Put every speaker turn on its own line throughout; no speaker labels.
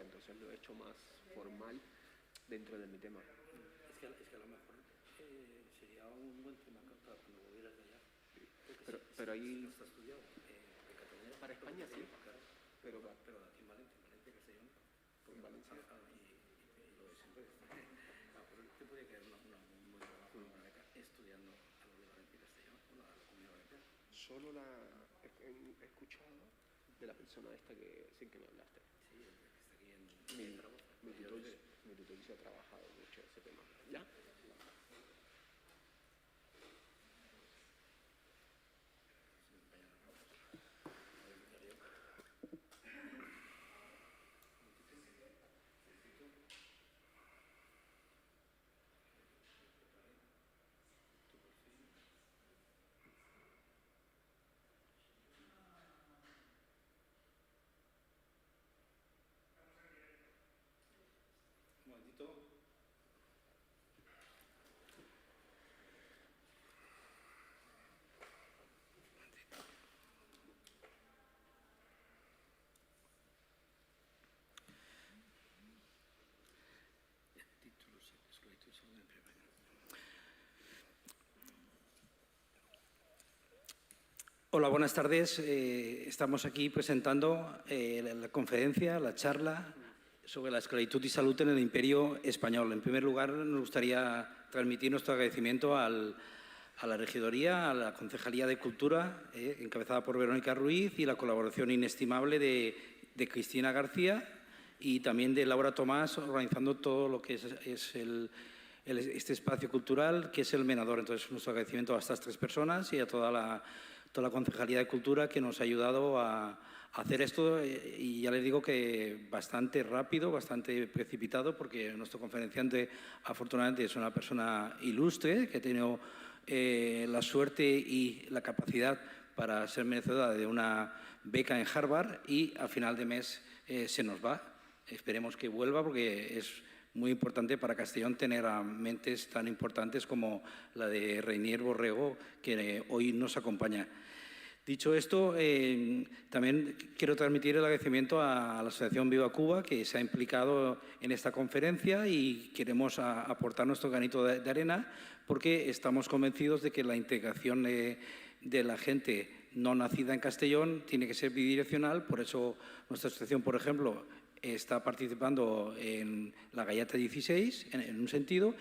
cosa, entonces lo he hecho más formal dentro de mi tema.
Es que a lo mejor sería un buen tema para cuando volvieras de allá.
Pero ahí...
¿No está estudiado? De Cataluña.
Para España sí.
Claro.
Pero
aquí en Valencia, Castellón.
En Valencia.
Y lo de siempre. Pues te podría quedar un buen trabajo, una beca, estudiando a lo de Valencia y Castellón, o la Comunidad Valenciana.
Solo he escuchado de la persona esta que sin que me hablaste.
Sí, que está aquí en Zaragoza.
Mi tutor sí ha trabajado mucho ese tema. ¿Ya?
Un momentito. Hola, buenas tardes. Estamos aquí presentando la conferencia, la charla sobre la esclavitud y salud en el Imperio Español. En primer lugar, nos gustaría transmitir nuestro agradecimiento a la Regidoría, a la Concejalía de Cultura, encabezada por Verónica Ruiz, y la colaboración inestimable de Cristina García y también de Laura Tomás, organizando todo lo que es este espacio cultural, que es el Menador. Entonces, nuestro agradecimiento a estas tres personas y a toda la Concejalía de Cultura que nos ha ayudado a hacer esto, y ya les digo que bastante rápido, bastante precipitado, porque nuestro conferenciante afortunadamente es una persona ilustre que ha tenido la suerte y la capacidad para ser merecedora de una beca en Harvard, y a final de mes se nos va. Esperemos que vuelva, porque es muy importante para Castellón tener a mentes tan importantes como la de Reinier Borrego, que hoy nos acompaña. Dicho esto, también quiero transmitir el agradecimiento a la Asociación Viva Cuba, que se ha implicado en esta conferencia, y queremos aportar nuestro granito de arena, porque estamos convencidos de que la integración de la gente no nacida en Castellón tiene que ser bidireccional. Por eso nuestra asociación, por ejemplo, está participando en la Galleta 16, en un sentido,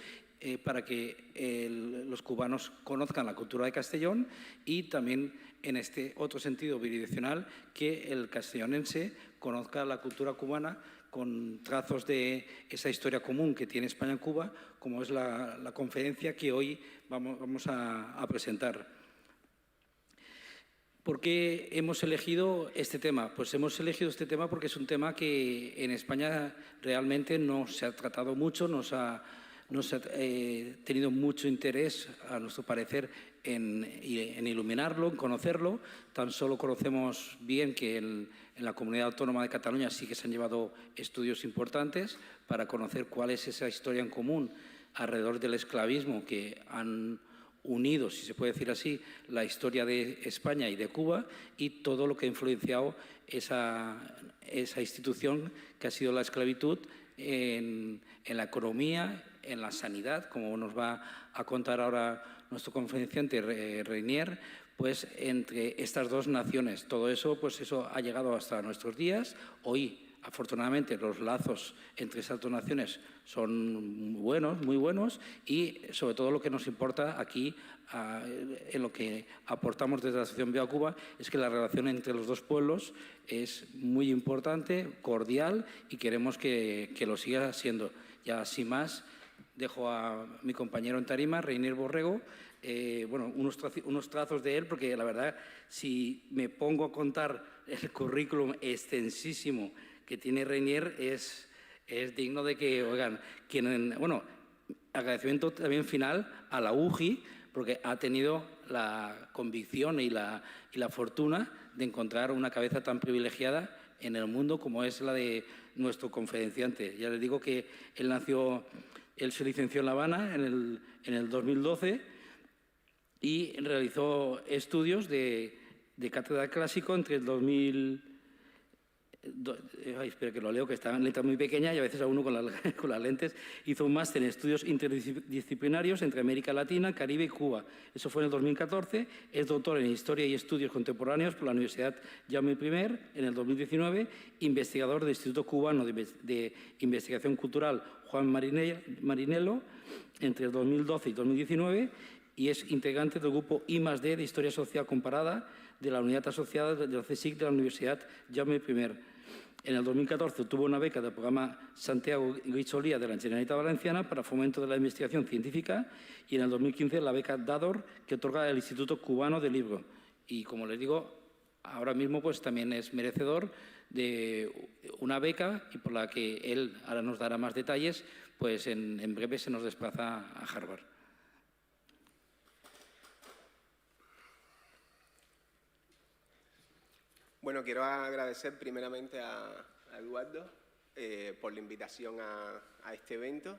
para que los cubanos conozcan la cultura de Castellón, y también en este otro sentido bidireccional, que el castellonense conozca la cultura cubana con trazos de esa historia común que tiene España en Cuba, como es la conferencia que hoy vamos a presentar. ¿Por qué hemos elegido este tema? Pues hemos elegido este tema porque es un tema que en España realmente no se ha tratado mucho, no se ha tenido mucho interés, a nuestro parecer, en iluminarlo, en conocerlo. Tan solo conocemos bien que en la Comunidad Autónoma de Cataluña sí que se han llevado estudios importantes para conocer cuál es esa historia en común alrededor del esclavismo, que han unido, si se puede decir así, la historia de España y de Cuba, y todo lo que ha influenciado esa institución que ha sido la esclavitud en la economía, en la sanidad, como nos va a contar ahora nuestro conferenciante Reinier, pues entre estas dos naciones. Todo eso, pues eso ha llegado hasta nuestros días. Hoy, afortunadamente, los lazos entre esas dos naciones son muy buenos, y sobre todo lo que nos importa aquí, en lo que aportamos desde la Asociación Viva Cuba, es que la relación entre los dos pueblos es muy importante, cordial, y queremos que lo siga siendo. Ya sin más, dejo a mi compañero en tarima, Reinier Borrego, unos trazos de él, porque la verdad, si me pongo a contar el currículum extensísimo que tiene Reinier, es digno de que, oigan, agradecimiento también final a la UGI, porque ha tenido la convicción y la fortuna de encontrar una cabeza tan privilegiada en el mundo como es la de nuestro conferenciante. Ya les digo que él se licenció en La Habana en el 2012 y realizó estudios de cátedra clásico entre el 2000 espero que lo leo, que está en letra muy pequeña y a veces a uno con las lentes. Hizo un máster en estudios interdisciplinarios entre América Latina, Caribe y Cuba. Eso fue en el 2014. Es doctor en Historia y Estudios Contemporáneos por la Universidad Jaume I en el 2019. Investigador del Instituto Cubano de Investigación Cultural Juan Marinello entre el 2012 y 2019. Y es integrante del grupo I+D de Historia Social Comparada de la Unidad Asociada del CSIC de la Universidad Jaume I. En el 2014 obtuvo una beca del programa Santiago Guixolia de la Generalitat Valenciana para fomento de la investigación científica y en el 2015 la beca Dador que otorga el Instituto Cubano del Libro. Y como les digo, ahora mismo pues también es merecedor de una beca y por la que él ahora nos dará más detalles, pues en breve se nos desplaza a Harvard.
Bueno, quiero agradecer primeramente a Eduardo por la invitación a este evento.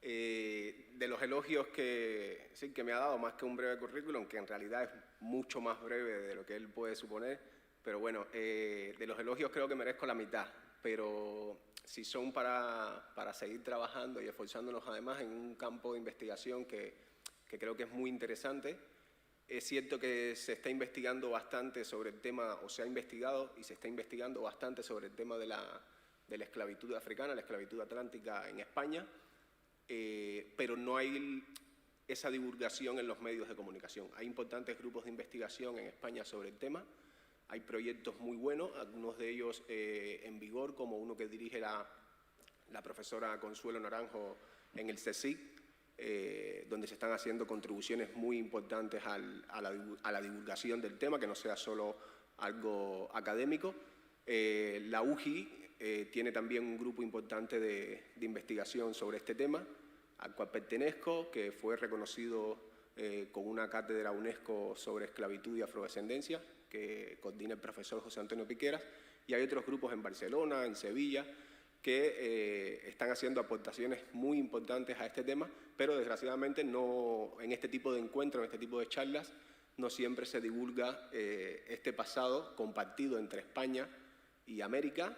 De los elogios que me ha dado, más que un breve currículum, que en realidad es mucho más breve de lo que él puede suponer, pero bueno, de los elogios creo que merezco la mitad, pero si son para seguir trabajando y esforzándonos además en un campo de investigación que creo que es muy interesante. Es cierto que se está investigando bastante sobre el tema, o se ha investigado y se está investigando bastante sobre el tema de la esclavitud africana, la esclavitud atlántica en España, pero no hay esa divulgación en los medios de comunicación. Hay importantes grupos de investigación en España sobre el tema, hay proyectos muy buenos, algunos de ellos en vigor, como uno que dirige la profesora Consuelo Naranjo en el CSIC, donde se están haciendo contribuciones muy importantes a la divulgación del tema, que no sea solo algo académico. La UJI tiene también un grupo importante de investigación sobre este tema, al cual pertenezco, que fue reconocido con una cátedra UNESCO sobre esclavitud y afrodescendencia, que coordina el profesor José Antonio Piqueras, y hay otros grupos en Barcelona, en Sevilla, que están haciendo aportaciones muy importantes a este tema, pero desgraciadamente no, en este tipo de encuentros, en este tipo de charlas, no siempre se divulga este pasado compartido entre España y América,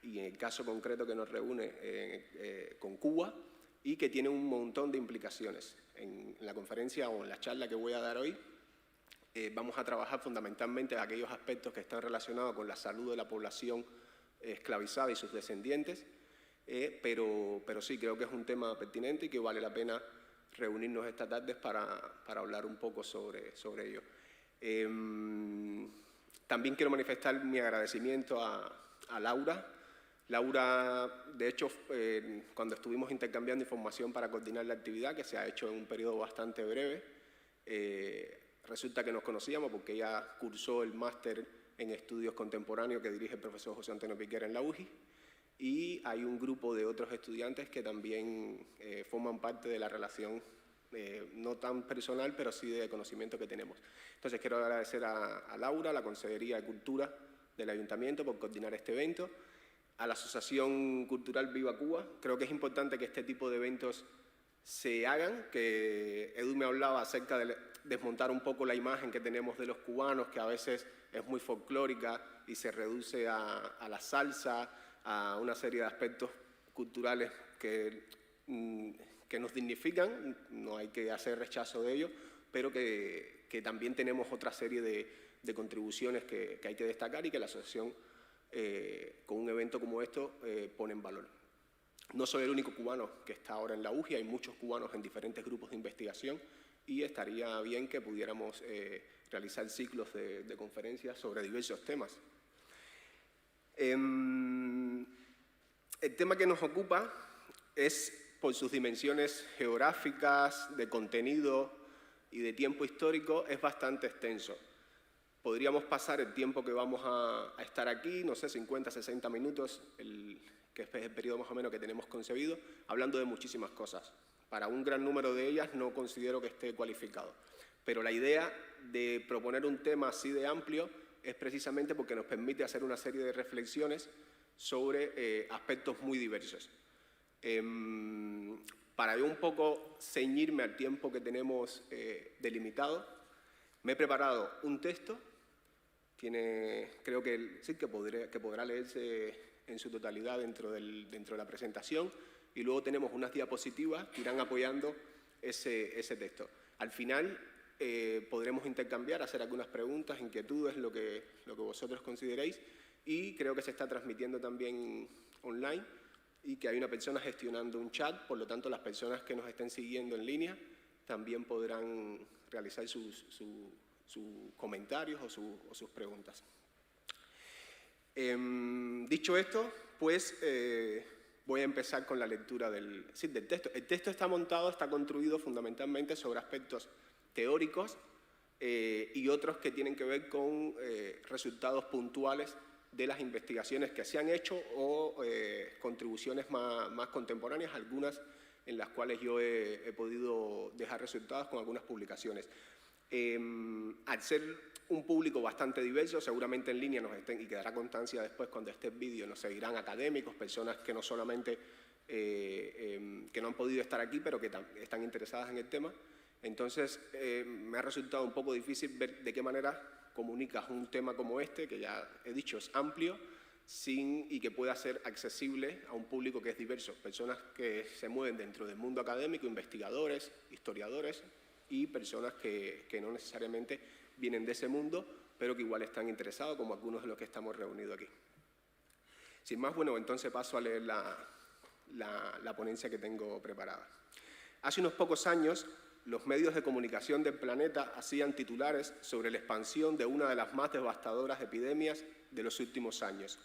y en el caso concreto que nos reúne con Cuba, y que tiene un montón de implicaciones. En la conferencia o en la charla que voy a dar hoy, vamos a trabajar fundamentalmente aquellos aspectos que están relacionados con la salud de la población esclavizada y sus descendientes, pero sí creo que es un tema pertinente y que vale la pena reunirnos esta tarde para hablar un poco sobre ello. También quiero manifestar mi agradecimiento a Laura. Laura, de hecho, cuando estuvimos intercambiando información para coordinar la actividad, que se ha hecho en un periodo bastante breve, resulta que nos conocíamos porque ella cursó el máster en estudios contemporáneos que dirige el profesor José Antonio Piquera en la UJI, y hay un grupo de otros estudiantes que también forman parte de la relación, no tan personal, pero sí de conocimiento que tenemos. Entonces quiero agradecer a Laura, a la Consejería de Cultura del Ayuntamiento por coordinar este evento, a la Asociación Cultural Viva Cuba. Creo que es importante que este tipo de eventos se hagan, que Edu me hablaba acerca de desmontar un poco la imagen que tenemos de los cubanos, que a veces es muy folclórica y se reduce a la salsa, a una serie de aspectos culturales que nos dignifican, no hay que hacer rechazo de ello, pero que también tenemos otra serie de contribuciones que hay que destacar y que la asociación, con un evento como esto, pone en valor. No soy el único cubano que está ahora en la UJI, hay muchos cubanos en diferentes grupos de investigación y estaría bien que pudiéramos realizar ciclos de conferencias sobre diversos temas. El tema que nos ocupa es, por sus dimensiones geográficas, de contenido y de tiempo histórico, es bastante extenso. Podríamos pasar el tiempo que vamos a estar aquí, no sé, 50, 60 minutos, que es el periodo más o menos que tenemos concebido, hablando de muchísimas cosas. Para un gran número de ellas no considero que esté cualificado. Pero la idea de proponer un tema así de amplio es precisamente porque nos permite hacer una serie de reflexiones sobre aspectos muy diversos. Para yo un poco ceñirme al tiempo que tenemos delimitado, me he preparado un texto creo que sí que podrá leerse en su totalidad dentro de la presentación, y luego tenemos unas diapositivas que irán apoyando ese texto. Al final podremos intercambiar, hacer algunas preguntas, inquietudes, lo que vosotros consideréis, y creo que se está transmitiendo también online y que hay una persona gestionando un chat, por lo tanto las personas que nos estén siguiendo en línea también podrán realizar sus comentarios o sus preguntas. Dicho esto, pues voy a empezar con la lectura del texto. El texto está construido fundamentalmente sobre aspectos teóricos y otros que tienen que ver con resultados puntuales de las investigaciones que se han hecho o contribuciones más contemporáneas, algunas en las cuales yo he podido dejar resultados con algunas publicaciones. Al ser un público bastante diverso, seguramente en línea y quedará constancia después cuando esté el vídeo, nos seguirán académicos, personas que no solamente que no han podido estar aquí, pero que están interesadas en el tema. Entonces, me ha resultado un poco difícil ver de qué manera comunicas un tema como este, que ya he dicho es amplio, y que pueda ser accesible a un público que es diverso, personas que se mueven dentro del mundo académico, investigadores, historiadores y personas que no necesariamente vienen de ese mundo, pero que igual están interesados, como algunos de los que estamos reunidos aquí. Sin más, bueno, entonces paso a leer la ponencia que tengo preparada. Hace unos pocos años, los medios de comunicación del planeta hacían titulares sobre la expansión de una de las más devastadoras epidemias de los últimos años.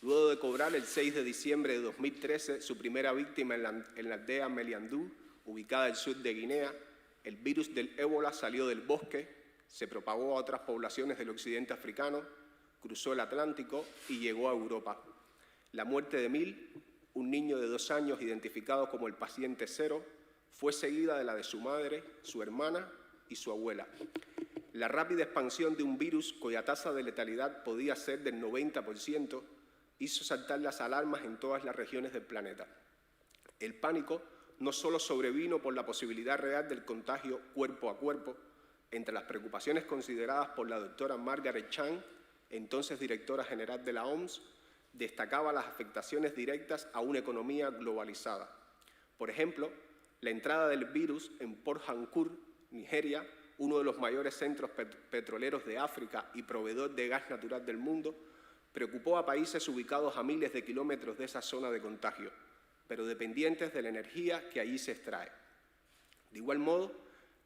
Luego de cobrar el 6 de diciembre de 2013 su primera víctima en la aldea Meliandú, ubicada al sur de Guinea, el virus del ébola salió del bosque, se propagó a otras poblaciones del occidente africano, cruzó el Atlántico y llegó a Europa. La muerte de Emil, un niño de 2 años identificado como el paciente cero, fue seguida de la de su madre, su hermana y su abuela. La rápida expansión de un virus cuya tasa de letalidad podía ser del 90% hizo saltar las alarmas en todas las regiones del planeta. El pánico no solo sobrevino por la posibilidad real del contagio cuerpo a cuerpo. Entre las preocupaciones consideradas por la doctora Margaret Chan, entonces directora general de la OMS, destacaba las afectaciones directas a una economía globalizada. Por ejemplo, la entrada del virus en Port Harcourt, Nigeria, uno de los mayores centros petroleros de África y proveedor de gas natural del mundo, preocupó a países ubicados a miles de kilómetros de esa zona de contagio, pero dependientes de la energía que allí se extrae. De igual modo,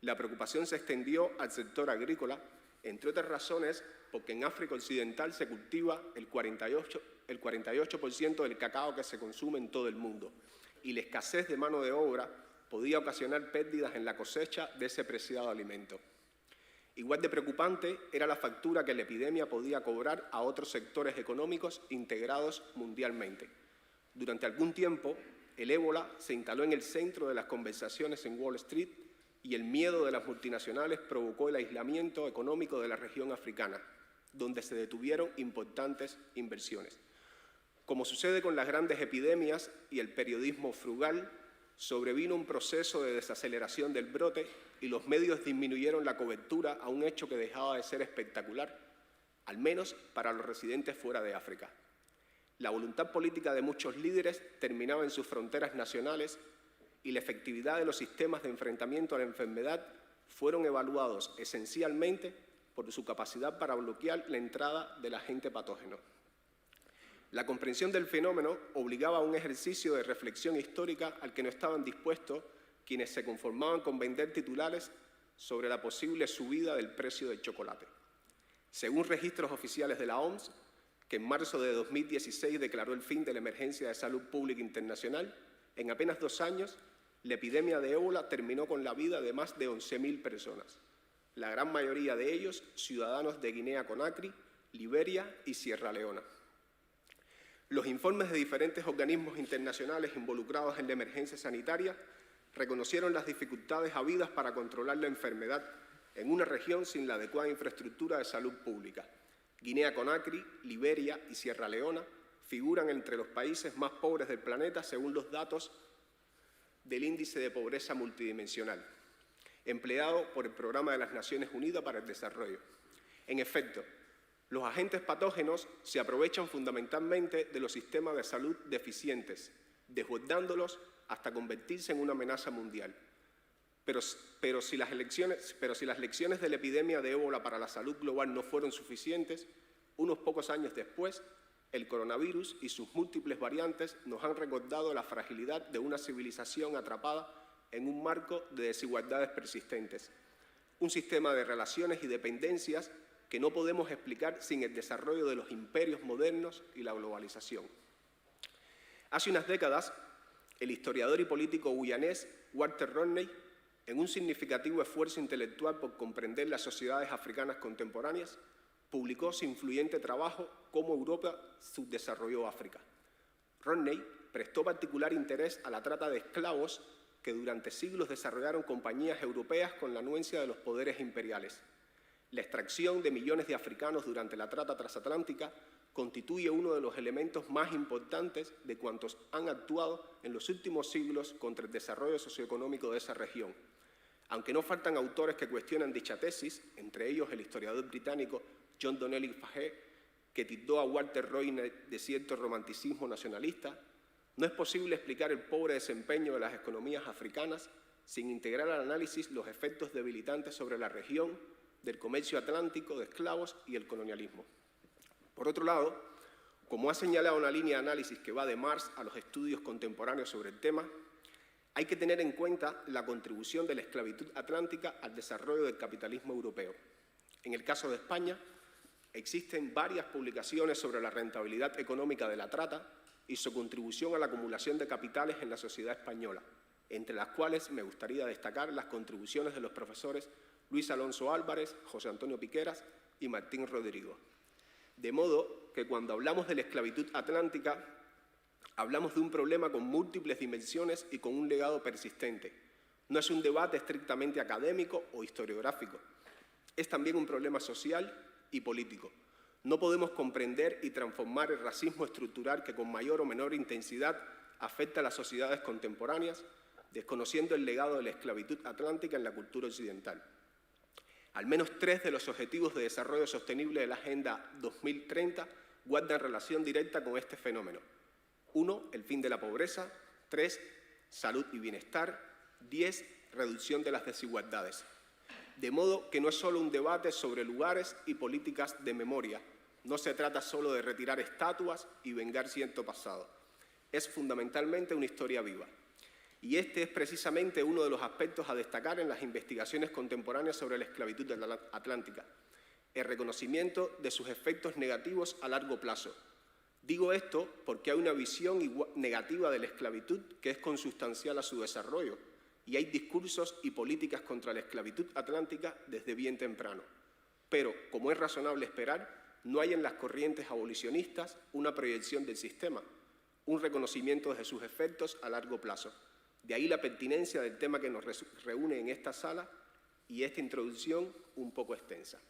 la preocupación se extendió al sector agrícola, entre otras razones porque en África Occidental se cultiva el 48% del cacao que se consume en todo el mundo, y la escasez de mano de obra podía ocasionar pérdidas en la cosecha de ese preciado alimento. Igual de preocupante era la factura que la epidemia podía cobrar a otros sectores económicos integrados mundialmente. Durante algún tiempo, el ébola se instaló en el centro de las conversaciones en Wall Street y el miedo de las multinacionales provocó el aislamiento económico de la región africana, donde se detuvieron importantes inversiones. Como sucede con las grandes epidemias y el periodismo frugal, sobrevino un proceso de desaceleración del brote y los medios disminuyeron la cobertura a un hecho que dejaba de ser espectacular, al menos para los residentes fuera de África. La voluntad política de muchos líderes terminaba en sus fronteras nacionales y la efectividad de los sistemas de enfrentamiento a la enfermedad fueron evaluados esencialmente por su capacidad para bloquear la entrada del agente patógeno. La comprensión del fenómeno obligaba a un ejercicio de reflexión histórica al que no estaban dispuestos quienes se conformaban con vender titulares sobre la posible subida del precio del chocolate. Según registros oficiales de la OMS, que en marzo de 2016 declaró el fin de la emergencia de salud pública internacional, en apenas 2 años, la epidemia de ébola terminó con la vida de más de 11.000 personas, la gran mayoría de ellos ciudadanos de Guinea-Conakry, Liberia y Sierra Leona. Los informes de diferentes organismos internacionales involucrados en la emergencia sanitaria reconocieron las dificultades habidas para controlar la enfermedad en una región sin la adecuada infraestructura de salud pública. Guinea-Conakry, Liberia y Sierra Leona figuran entre los países más pobres del planeta según los datos del Índice de Pobreza Multidimensional, empleado por el Programa de las Naciones Unidas para el Desarrollo. En efecto, Los agentes patógenos se aprovechan fundamentalmente de los sistemas de salud deficientes, desbordándolos hasta convertirse en una amenaza mundial. Pero si las lecciones de la epidemia de ébola para la salud global no fueron suficientes, unos pocos años después, el coronavirus y sus múltiples variantes nos han recordado la fragilidad de una civilización atrapada en un marco de desigualdades persistentes, un sistema de relaciones y dependencias que no podemos explicar sin el desarrollo de los imperios modernos y la globalización. Hace unas décadas, el historiador y político guyanés Walter Rodney, en un significativo esfuerzo intelectual por comprender las sociedades africanas contemporáneas, publicó su influyente trabajo Cómo Europa subdesarrolló África. Rodney prestó particular interés a la trata de esclavos que durante siglos desarrollaron compañías europeas con la anuencia de los poderes imperiales. La extracción de millones de africanos durante la trata transatlántica constituye uno de los elementos más importantes de cuantos han actuado en los últimos siglos contra el desarrollo socioeconómico de esa región. Aunque no faltan autores que cuestionan dicha tesis, entre ellos el historiador británico John Donnelly Fahey, que tildó a Walter Rodney de cierto romanticismo nacionalista, no es posible explicar el pobre desempeño de las economías africanas sin integrar al análisis los efectos debilitantes sobre la región del comercio atlántico de esclavos y el colonialismo. Por otro lado, como ha señalado una línea de análisis que va de Marx a los estudios contemporáneos sobre el tema, hay que tener en cuenta la contribución de la esclavitud atlántica al desarrollo del capitalismo europeo. En el caso de España, existen varias publicaciones sobre la rentabilidad económica de la trata y su contribución a la acumulación de capitales en la sociedad española, entre las cuales me gustaría destacar las contribuciones de los profesores Luis Alonso Álvarez, José Antonio Piqueras y Martín Rodrigo. De modo que cuando hablamos de la esclavitud atlántica, hablamos de un problema con múltiples dimensiones y con un legado persistente. No es un debate estrictamente académico o historiográfico. Es también un problema social y político. No podemos comprender y transformar el racismo estructural que con mayor o menor intensidad afecta a las sociedades contemporáneas, desconociendo el legado de la esclavitud atlántica en la cultura occidental. Al menos 3 de los objetivos de desarrollo sostenible de la Agenda 2030 guardan relación directa con este fenómeno. 1, el fin de la pobreza. 3, salud y bienestar. 10, reducción de las desigualdades. De modo que no es solo un debate sobre lugares y políticas de memoria. No se trata solo de retirar estatuas y vengar cierto pasado. Es fundamentalmente una historia viva. Y este es precisamente uno de los aspectos a destacar en las investigaciones contemporáneas sobre la esclavitud atlántica, el reconocimiento de sus efectos negativos a largo plazo. Digo esto porque hay una visión negativa de la esclavitud que es consustancial a su desarrollo, y hay discursos y políticas contra la esclavitud atlántica desde bien temprano. Pero, como es razonable esperar, no hay en las corrientes abolicionistas una proyección del sistema, un reconocimiento de sus efectos a largo plazo. De ahí la pertinencia del tema que nos reúne en esta sala y esta introducción un poco extensa.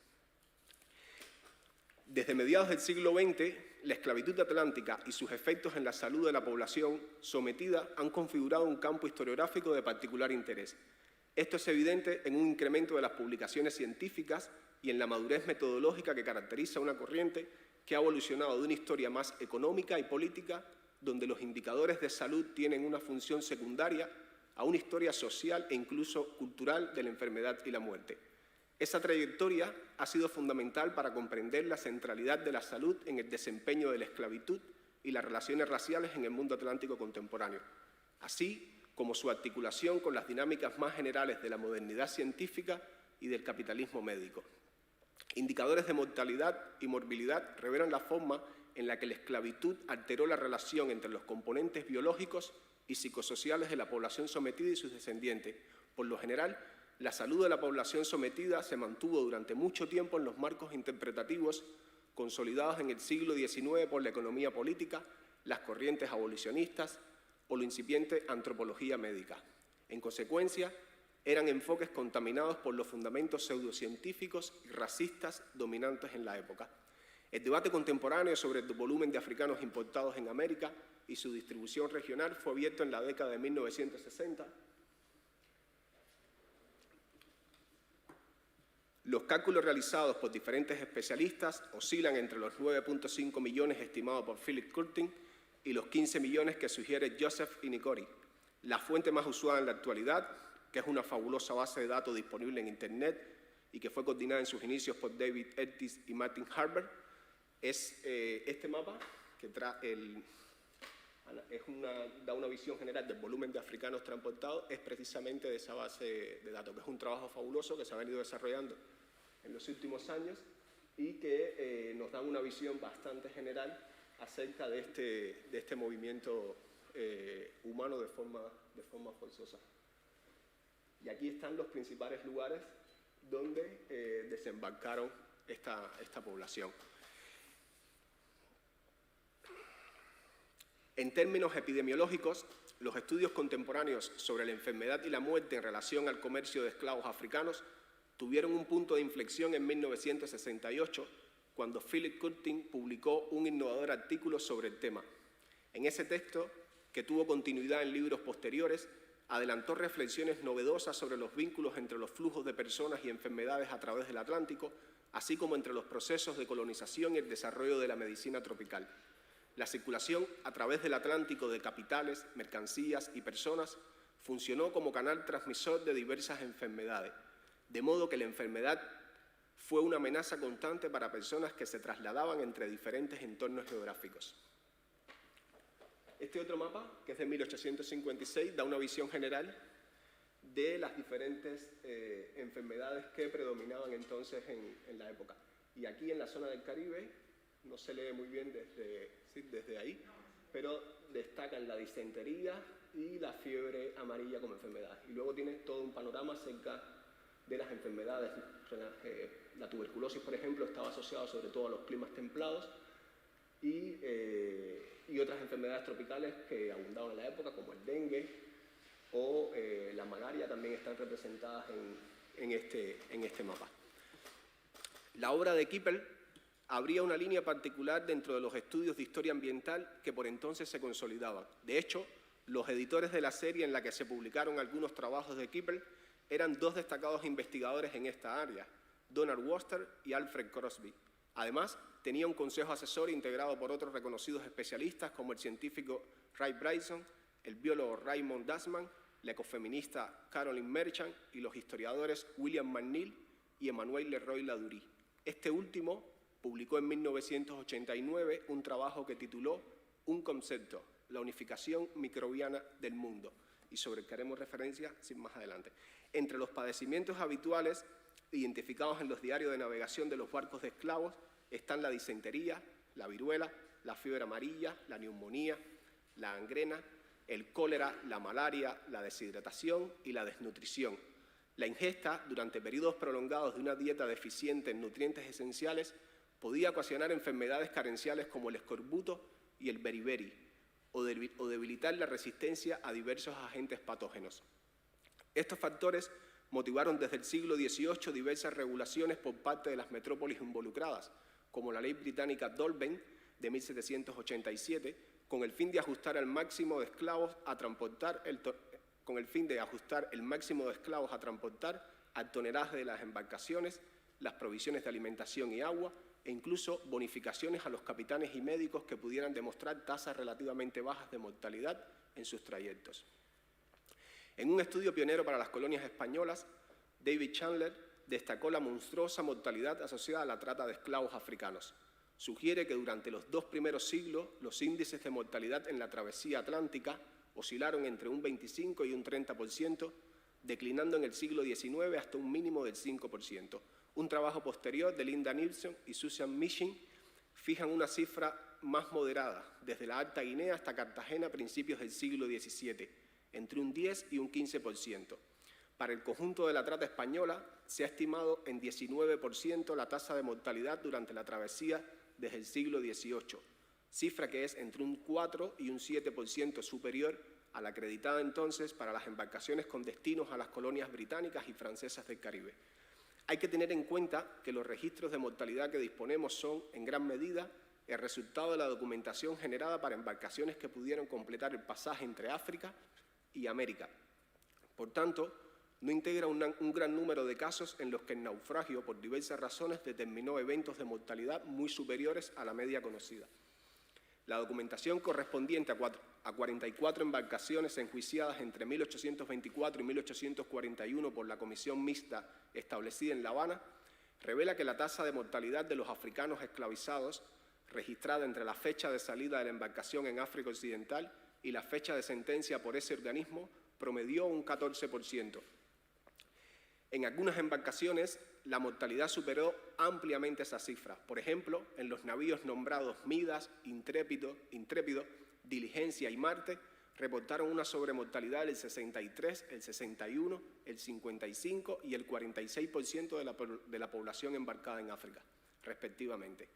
Desde mediados del siglo XX, la esclavitud atlántica y sus efectos en la salud de la población sometida han configurado un campo historiográfico de particular interés. Esto es evidente en un incremento de las publicaciones científicas y en la madurez metodológica que caracteriza una corriente que ha evolucionado de una historia más económica y política, donde los indicadores de salud tienen una función secundaria, a una historia social e incluso cultural de la enfermedad y la muerte. Esa trayectoria ha sido fundamental para comprender la centralidad de la salud en el desempeño de la esclavitud y las relaciones raciales en el mundo atlántico contemporáneo, así como su articulación con las dinámicas más generales de la modernidad científica y del capitalismo médico. Indicadores de mortalidad y morbilidad revelan la forma en la que la esclavitud alteró la relación entre los componentes biológicos y psicosociales de la población sometida y sus descendientes. Por lo general, la salud de la población sometida se mantuvo durante mucho tiempo en los marcos interpretativos consolidados en el siglo XIX por la economía política, las corrientes abolicionistas o la incipiente antropología médica. En consecuencia, eran enfoques contaminados por los fundamentos pseudocientíficos y racistas dominantes en la época. El debate contemporáneo sobre el volumen de africanos importados en América y su distribución regional fue abierto en la década de 1960. Los cálculos realizados por diferentes especialistas oscilan entre los 9.5 millones estimados por Philip Curtin y los 15 millones que sugiere Joseph Inicori. La fuente más usada en la actualidad, que es una fabulosa base de datos disponible en Internet y que fue coordinada en sus inicios por David Eltis y Martin Harber, es este mapa que da una visión general del volumen de africanos transportados, es precisamente de esa base de datos, que es un trabajo fabuloso que se ha venido desarrollando en los últimos años y que nos da una visión bastante general acerca de este movimiento humano de forma forzosa. Y aquí están los principales lugares donde desembarcaron esta población. En términos epidemiológicos, los estudios contemporáneos sobre la enfermedad y la muerte en relación al comercio de esclavos africanos tuvieron un punto de inflexión en 1968, cuando Philip Curtin publicó un innovador artículo sobre el tema. En ese texto, que tuvo continuidad en libros posteriores, adelantó reflexiones novedosas sobre los vínculos entre los flujos de personas y enfermedades a través del Atlántico, así como entre los procesos de colonización y el desarrollo de la medicina tropical. La circulación a través del Atlántico de capitales, mercancías y personas funcionó como canal transmisor de diversas enfermedades, de modo que la enfermedad fue una amenaza constante para personas que se trasladaban entre diferentes entornos geográficos. Este otro mapa, que es de 1856, da una visión general de las diferentes enfermedades que predominaban entonces en la época. Y aquí en la zona del Caribe, no se lee muy bien desde ahí, pero destacan la disentería y la fiebre amarilla como enfermedades. Y luego tiene todo un panorama acerca de las enfermedades. La tuberculosis, por ejemplo, estaba asociada sobre todo a los climas templados y otras enfermedades tropicales que abundaban en la época, como el dengue o la malaria, también están representadas en este mapa. La obra de Keppel abría una línea particular dentro de los estudios de historia ambiental que por entonces se consolidaban. De hecho, los editores de la serie en la que se publicaron algunos trabajos de Keppel eran dos destacados investigadores en esta área, Donald Worcester y Alfred Crosby. Además, tenía un consejo asesor integrado por otros reconocidos especialistas como el científico Ray Bryson, el biólogo Raymond Dasman, la ecofeminista Caroline Merchant y los historiadores William McNeill y Emmanuel Leroy-Ladurie. Este último publicó en 1989 un trabajo que tituló Un concepto, la unificación microbiana del mundo, y sobre el que haremos referencia más adelante. Entre los padecimientos habituales identificados en los diarios de navegación de los barcos de esclavos están la disentería, la viruela, la fiebre amarilla, la neumonía, la gangrena, el cólera, la malaria, la deshidratación y la desnutrición. La ingesta durante periodos prolongados de una dieta deficiente en nutrientes esenciales podía ocasionar enfermedades carenciales como el escorbuto y el beriberi, o debilitar la resistencia a diversos agentes patógenos. Estos factores motivaron desde el siglo XVIII diversas regulaciones por parte de las metrópolis involucradas, como la ley británica Dolben de 1787, con el fin de ajustar el máximo de esclavos a transportar al tonelaje de las embarcaciones, las provisiones de alimentación y agua, e incluso bonificaciones a los capitanes y médicos que pudieran demostrar tasas relativamente bajas de mortalidad en sus trayectos. En un estudio pionero para las colonias españolas, David Chandler destacó la monstruosa mortalidad asociada a la trata de esclavos africanos. Sugiere que durante los 2 primeros siglos los índices de mortalidad en la travesía atlántica oscilaron entre un 25 y un 30%, declinando en el siglo XIX hasta un mínimo del 5%. Un trabajo posterior de Linda Nilsson y Susan Minchin fijan una cifra más moderada, desde la Alta Guinea hasta Cartagena a principios del siglo XVII, entre un 10 y un 15%. Para el conjunto de la trata española se ha estimado en 19% la tasa de mortalidad durante la travesía desde el siglo XVIII, cifra que es entre un 4 y un 7% superior a la acreditada entonces para las embarcaciones con destinos a las colonias británicas y francesas del Caribe. Hay que tener en cuenta que los registros de mortalidad que disponemos son, en gran medida, el resultado de la documentación generada para embarcaciones que pudieron completar el pasaje entre África y América. Por tanto, no integra un gran número de casos en los que el naufragio, por diversas razones, determinó eventos de mortalidad muy superiores a la media conocida. La documentación correspondiente a 44 embarcaciones enjuiciadas entre 1824 y 1841 por la Comisión Mixta establecida en La Habana revela que la tasa de mortalidad de los africanos esclavizados, registrada entre la fecha de salida de la embarcación en África Occidental y la fecha de sentencia por ese organismo, promedió un 14%. En algunas embarcaciones, la mortalidad superó ampliamente esa cifra. Por ejemplo, en los navíos nombrados Midas, Intrépido, Diligencia y Marte, reportaron una sobremortalidad del 63, el 61, el 55 y el 46% de la población embarcada en África, respectivamente.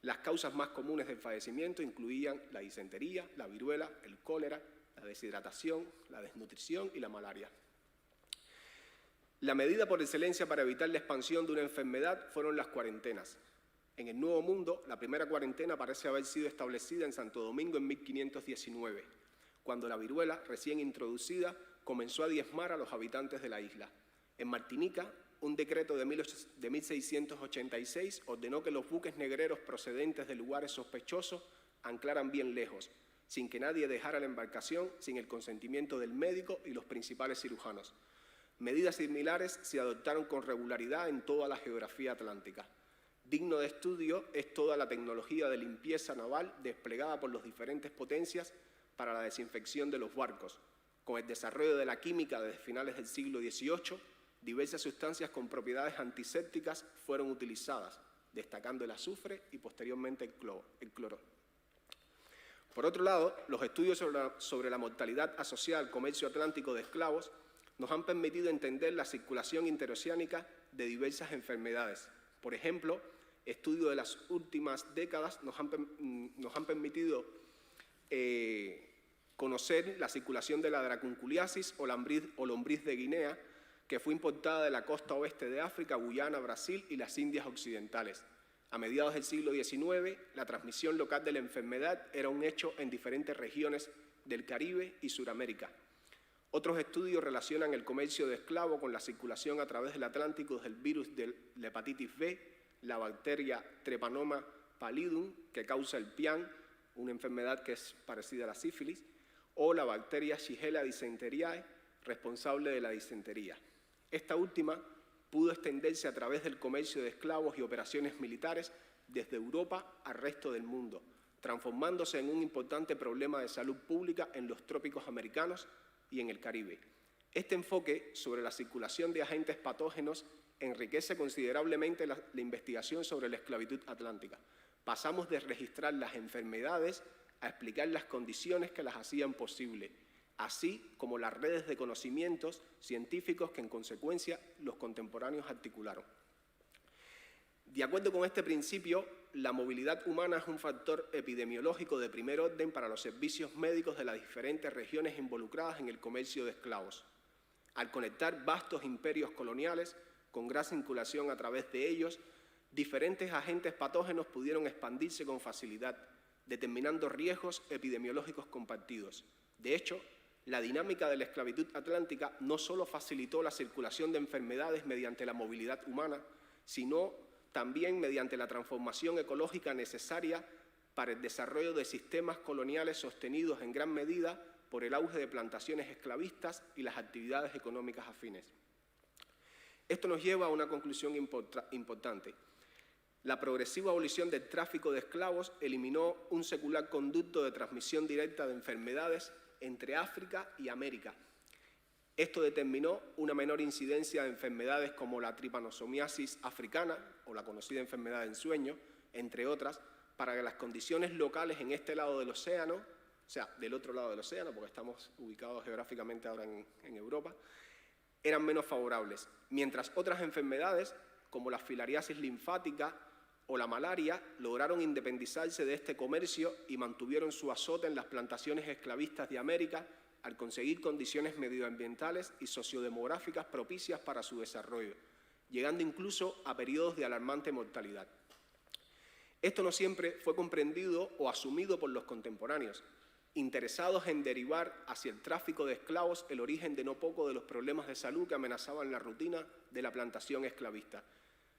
Las causas más comunes del fallecimiento incluían la disentería, la viruela, el cólera, la deshidratación, la desnutrición y la malaria. La medida por excelencia para evitar la expansión de una enfermedad fueron las cuarentenas. En el Nuevo Mundo, la primera cuarentena parece haber sido establecida en Santo Domingo en 1519, cuando la viruela, recién introducida, comenzó a diezmar a los habitantes de la isla. En Martinica, un decreto de 1686 ordenó que los buques negreros procedentes de lugares sospechosos anclaran bien lejos, sin que nadie dejara la embarcación sin el consentimiento del médico y los principales cirujanos. Medidas similares se adoptaron con regularidad en toda la geografía atlántica. Digno de estudio es toda la tecnología de limpieza naval desplegada por las diferentes potencias para la desinfección de los barcos. Con el desarrollo de la química desde finales del siglo XVIII, diversas sustancias con propiedades antisépticas fueron utilizadas, destacando el azufre y posteriormente el cloro. Por otro lado, los estudios sobre la mortalidad asociada al comercio atlántico de esclavos nos han permitido entender la circulación interoceánica de diversas enfermedades. Por ejemplo, estudios de las últimas décadas nos han permitido conocer la circulación de la dracunculiasis o lombriz de Guinea, que fue importada de la costa oeste de África, Guyana, Brasil y las Indias occidentales. A mediados del siglo XIX, la transmisión local de la enfermedad era un hecho en diferentes regiones del Caribe y Suramérica. Otros estudios relacionan el comercio de esclavos con la circulación a través del Atlántico del virus de la hepatitis B, la bacteria Treponema pallidum, que causa el PIAN, una enfermedad que es parecida a la sífilis, o la bacteria Shigella dysenteriae, responsable de la disentería. Esta última pudo extenderse a través del comercio de esclavos y operaciones militares desde Europa al resto del mundo, transformándose en un importante problema de salud pública en los trópicos americanos y en el Caribe. Este enfoque sobre la circulación de agentes patógenos enriquece considerablemente la investigación sobre la esclavitud atlántica. Pasamos de registrar las enfermedades a explicar las condiciones que las hacían posible, así como las redes de conocimientos científicos que en consecuencia los contemporáneos articularon. De acuerdo con este principio, la movilidad humana es un factor epidemiológico de primer orden para los servicios médicos de las diferentes regiones involucradas en el comercio de esclavos. Al conectar vastos imperios coloniales con gran circulación a través de ellos, diferentes agentes patógenos pudieron expandirse con facilidad, determinando riesgos epidemiológicos compartidos. De hecho, la dinámica de la esclavitud atlántica no solo facilitó la circulación de enfermedades mediante la movilidad humana, sino también mediante la transformación ecológica necesaria para el desarrollo de sistemas coloniales sostenidos en gran medida por el auge de plantaciones esclavistas y las actividades económicas afines. Esto nos lleva a una conclusión importante. La progresiva abolición del tráfico de esclavos eliminó un secular conducto de transmisión directa de enfermedades entre África y América. Esto determinó una menor incidencia de enfermedades como la tripanosomiasis africana o la conocida enfermedad del sueño, entre otras, para que las condiciones locales en este lado del océano, o sea, del otro lado del océano, porque estamos ubicados geográficamente ahora en Europa, eran menos favorables, mientras otras enfermedades, como la filariasis linfática o la malaria, lograron independizarse de este comercio y mantuvieron su azote en las plantaciones esclavistas de América al conseguir condiciones medioambientales y sociodemográficas propicias para su desarrollo, llegando incluso a periodos de alarmante mortalidad. Esto no siempre fue comprendido o asumido por los contemporáneos. interesados en derivar hacia el tráfico de esclavos el origen de no poco de los problemas de salud que amenazaban la rutina de la plantación esclavista.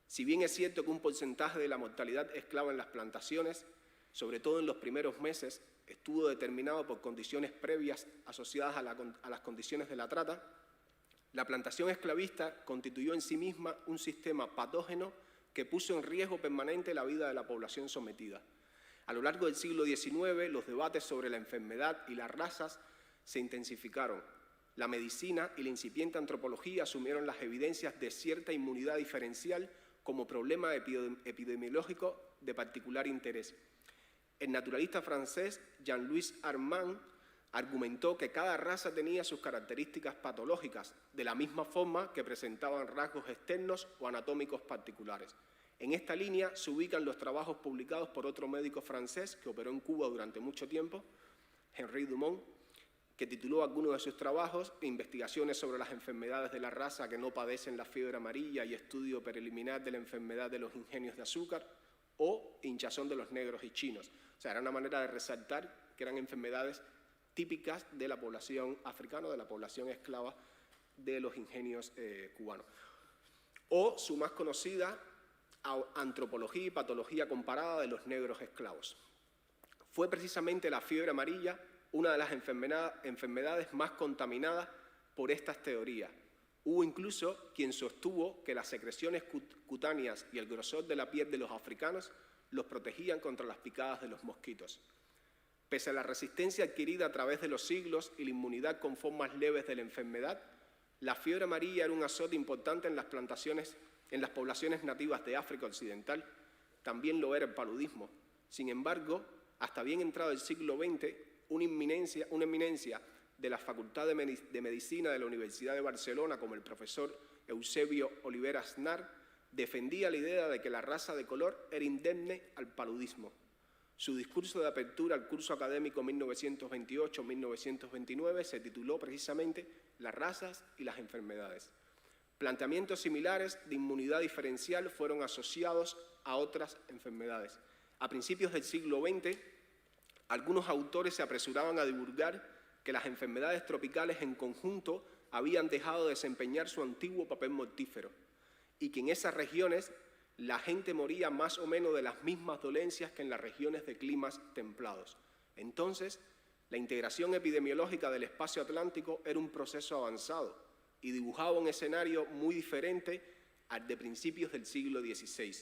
Si bien es cierto que un porcentaje de la mortalidad esclava en las plantaciones, sobre todo en los primeros meses, estuvo determinado por condiciones previas asociadas a las condiciones de la trata, la plantación esclavista constituyó en sí misma un sistema patógeno que puso en riesgo permanente la vida de la población sometida. A lo largo del siglo XIX, los debates sobre la enfermedad y las razas se intensificaron. La medicina y la incipiente antropología asumieron las evidencias de cierta inmunidad diferencial como problema epidemiológico de particular interés. El naturalista francés Jean-Louis Armand argumentó que cada raza tenía sus características patológicas, de la misma forma que presentaban rasgos externos o anatómicos particulares. En esta línea se ubican los trabajos publicados por otro médico francés que operó en Cuba durante mucho tiempo, Henri Dumont, que tituló algunos de sus trabajos Investigaciones sobre las enfermedades de la raza que no padecen la fiebre amarilla y estudio preliminar de la enfermedad de los ingenios de azúcar, o Hinchazón de los negros y chinos. O sea, era una manera de resaltar que eran enfermedades típicas de la población africana, de la población esclava de los ingenios cubanos. O su más conocida, Antropología y patología comparada de los negros esclavos. Fue precisamente la fiebre amarilla una de las enfermedades más contaminadas por estas teorías. Hubo incluso quien sostuvo que las secreciones cutáneas y el grosor de la piel de los africanos los protegían contra las picadas de los mosquitos. Pese a la resistencia adquirida a través de los siglos y la inmunidad con formas leves de la enfermedad, la fiebre amarilla era un azote importante en las poblaciones nativas de África Occidental. También lo era el paludismo. Sin embargo, hasta bien entrado el siglo XX, una eminencia de la Facultad de Medicina de la Universidad de Barcelona, como el profesor Eusebio Olivera Aznar, defendía la idea de que la raza de color era indemne al paludismo. Su discurso de apertura al curso académico 1928-1929 se tituló precisamente Las razas y las enfermedades. Planteamientos similares de inmunidad diferencial fueron asociados a otras enfermedades. A principios del siglo XX, algunos autores se apresuraban a divulgar que las enfermedades tropicales en conjunto habían dejado de desempeñar su antiguo papel mortífero y que en esas regiones la gente moría más o menos de las mismas dolencias que en las regiones de climas templados. Entonces, la integración epidemiológica del espacio atlántico era un proceso avanzado y dibujaba un escenario muy diferente al de principios del siglo XVI.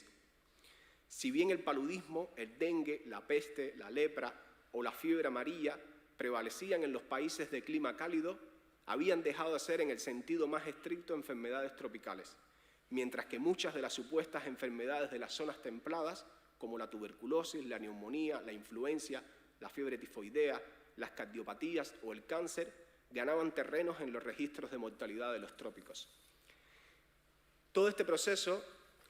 Si bien el paludismo, el dengue, la peste, la lepra o la fiebre amarilla prevalecían en los países de clima cálido, habían dejado de ser en el sentido más estricto enfermedades tropicales, mientras que muchas de las supuestas enfermedades de las zonas templadas, como la tuberculosis, la neumonía, la influencia, la fiebre tifoidea, las cardiopatías o el cáncer, ganaban terrenos en los registros de mortalidad de los trópicos. Todo este proceso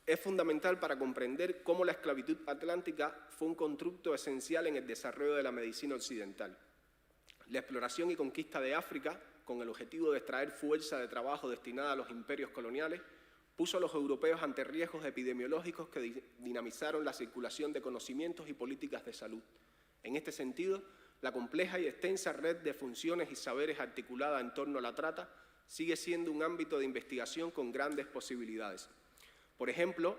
es fundamental para comprender cómo la esclavitud atlántica fue un constructo esencial en el desarrollo de la medicina occidental. La exploración y conquista de África, con el objetivo de extraer fuerza de trabajo destinada a los imperios coloniales, puso a los europeos ante riesgos epidemiológicos que dinamizaron la circulación de conocimientos y políticas de salud. En este sentido, la compleja y extensa red de funciones y saberes articulada en torno a la trata sigue siendo un ámbito de investigación con grandes posibilidades. Por ejemplo,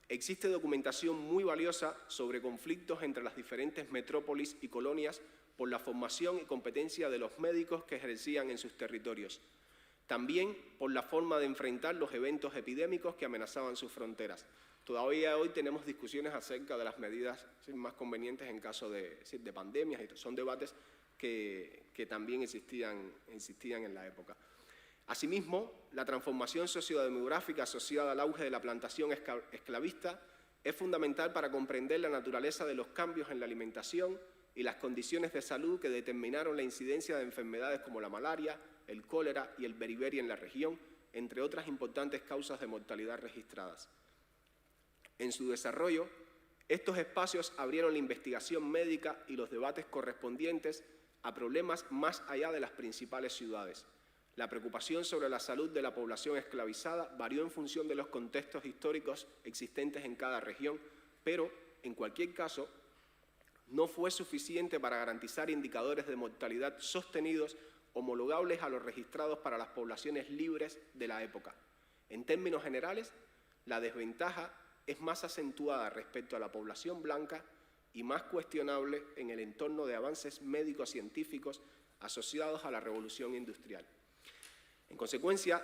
existe documentación muy valiosa sobre conflictos entre las diferentes metrópolis y colonias por la formación y competencia de los médicos que ejercían en sus territorios. También por la forma de enfrentar los eventos epidémicos que amenazaban sus fronteras. Todavía hoy tenemos discusiones acerca de las medidas más convenientes en caso de pandemias. Son debates que también existían en la época. Asimismo, la transformación sociodemográfica asociada al auge de la plantación esclavista es fundamental para comprender la naturaleza de los cambios en la alimentación y las condiciones de salud que determinaron la incidencia de enfermedades como la malaria, el cólera y el beriberi en la región, entre otras importantes causas de mortalidad registradas. En su desarrollo, estos espacios abrieron la investigación médica y los debates correspondientes a problemas más allá de las principales ciudades. La preocupación sobre la salud de la población esclavizada varió en función de los contextos históricos existentes en cada región, pero, en cualquier caso, no fue suficiente para garantizar indicadores de mortalidad sostenidos homologables a los registrados para las poblaciones libres de la época. En términos generales, la desventaja es más acentuada respecto a la población blanca y más cuestionable en el entorno de avances médicos científicos asociados a la revolución industrial. En consecuencia,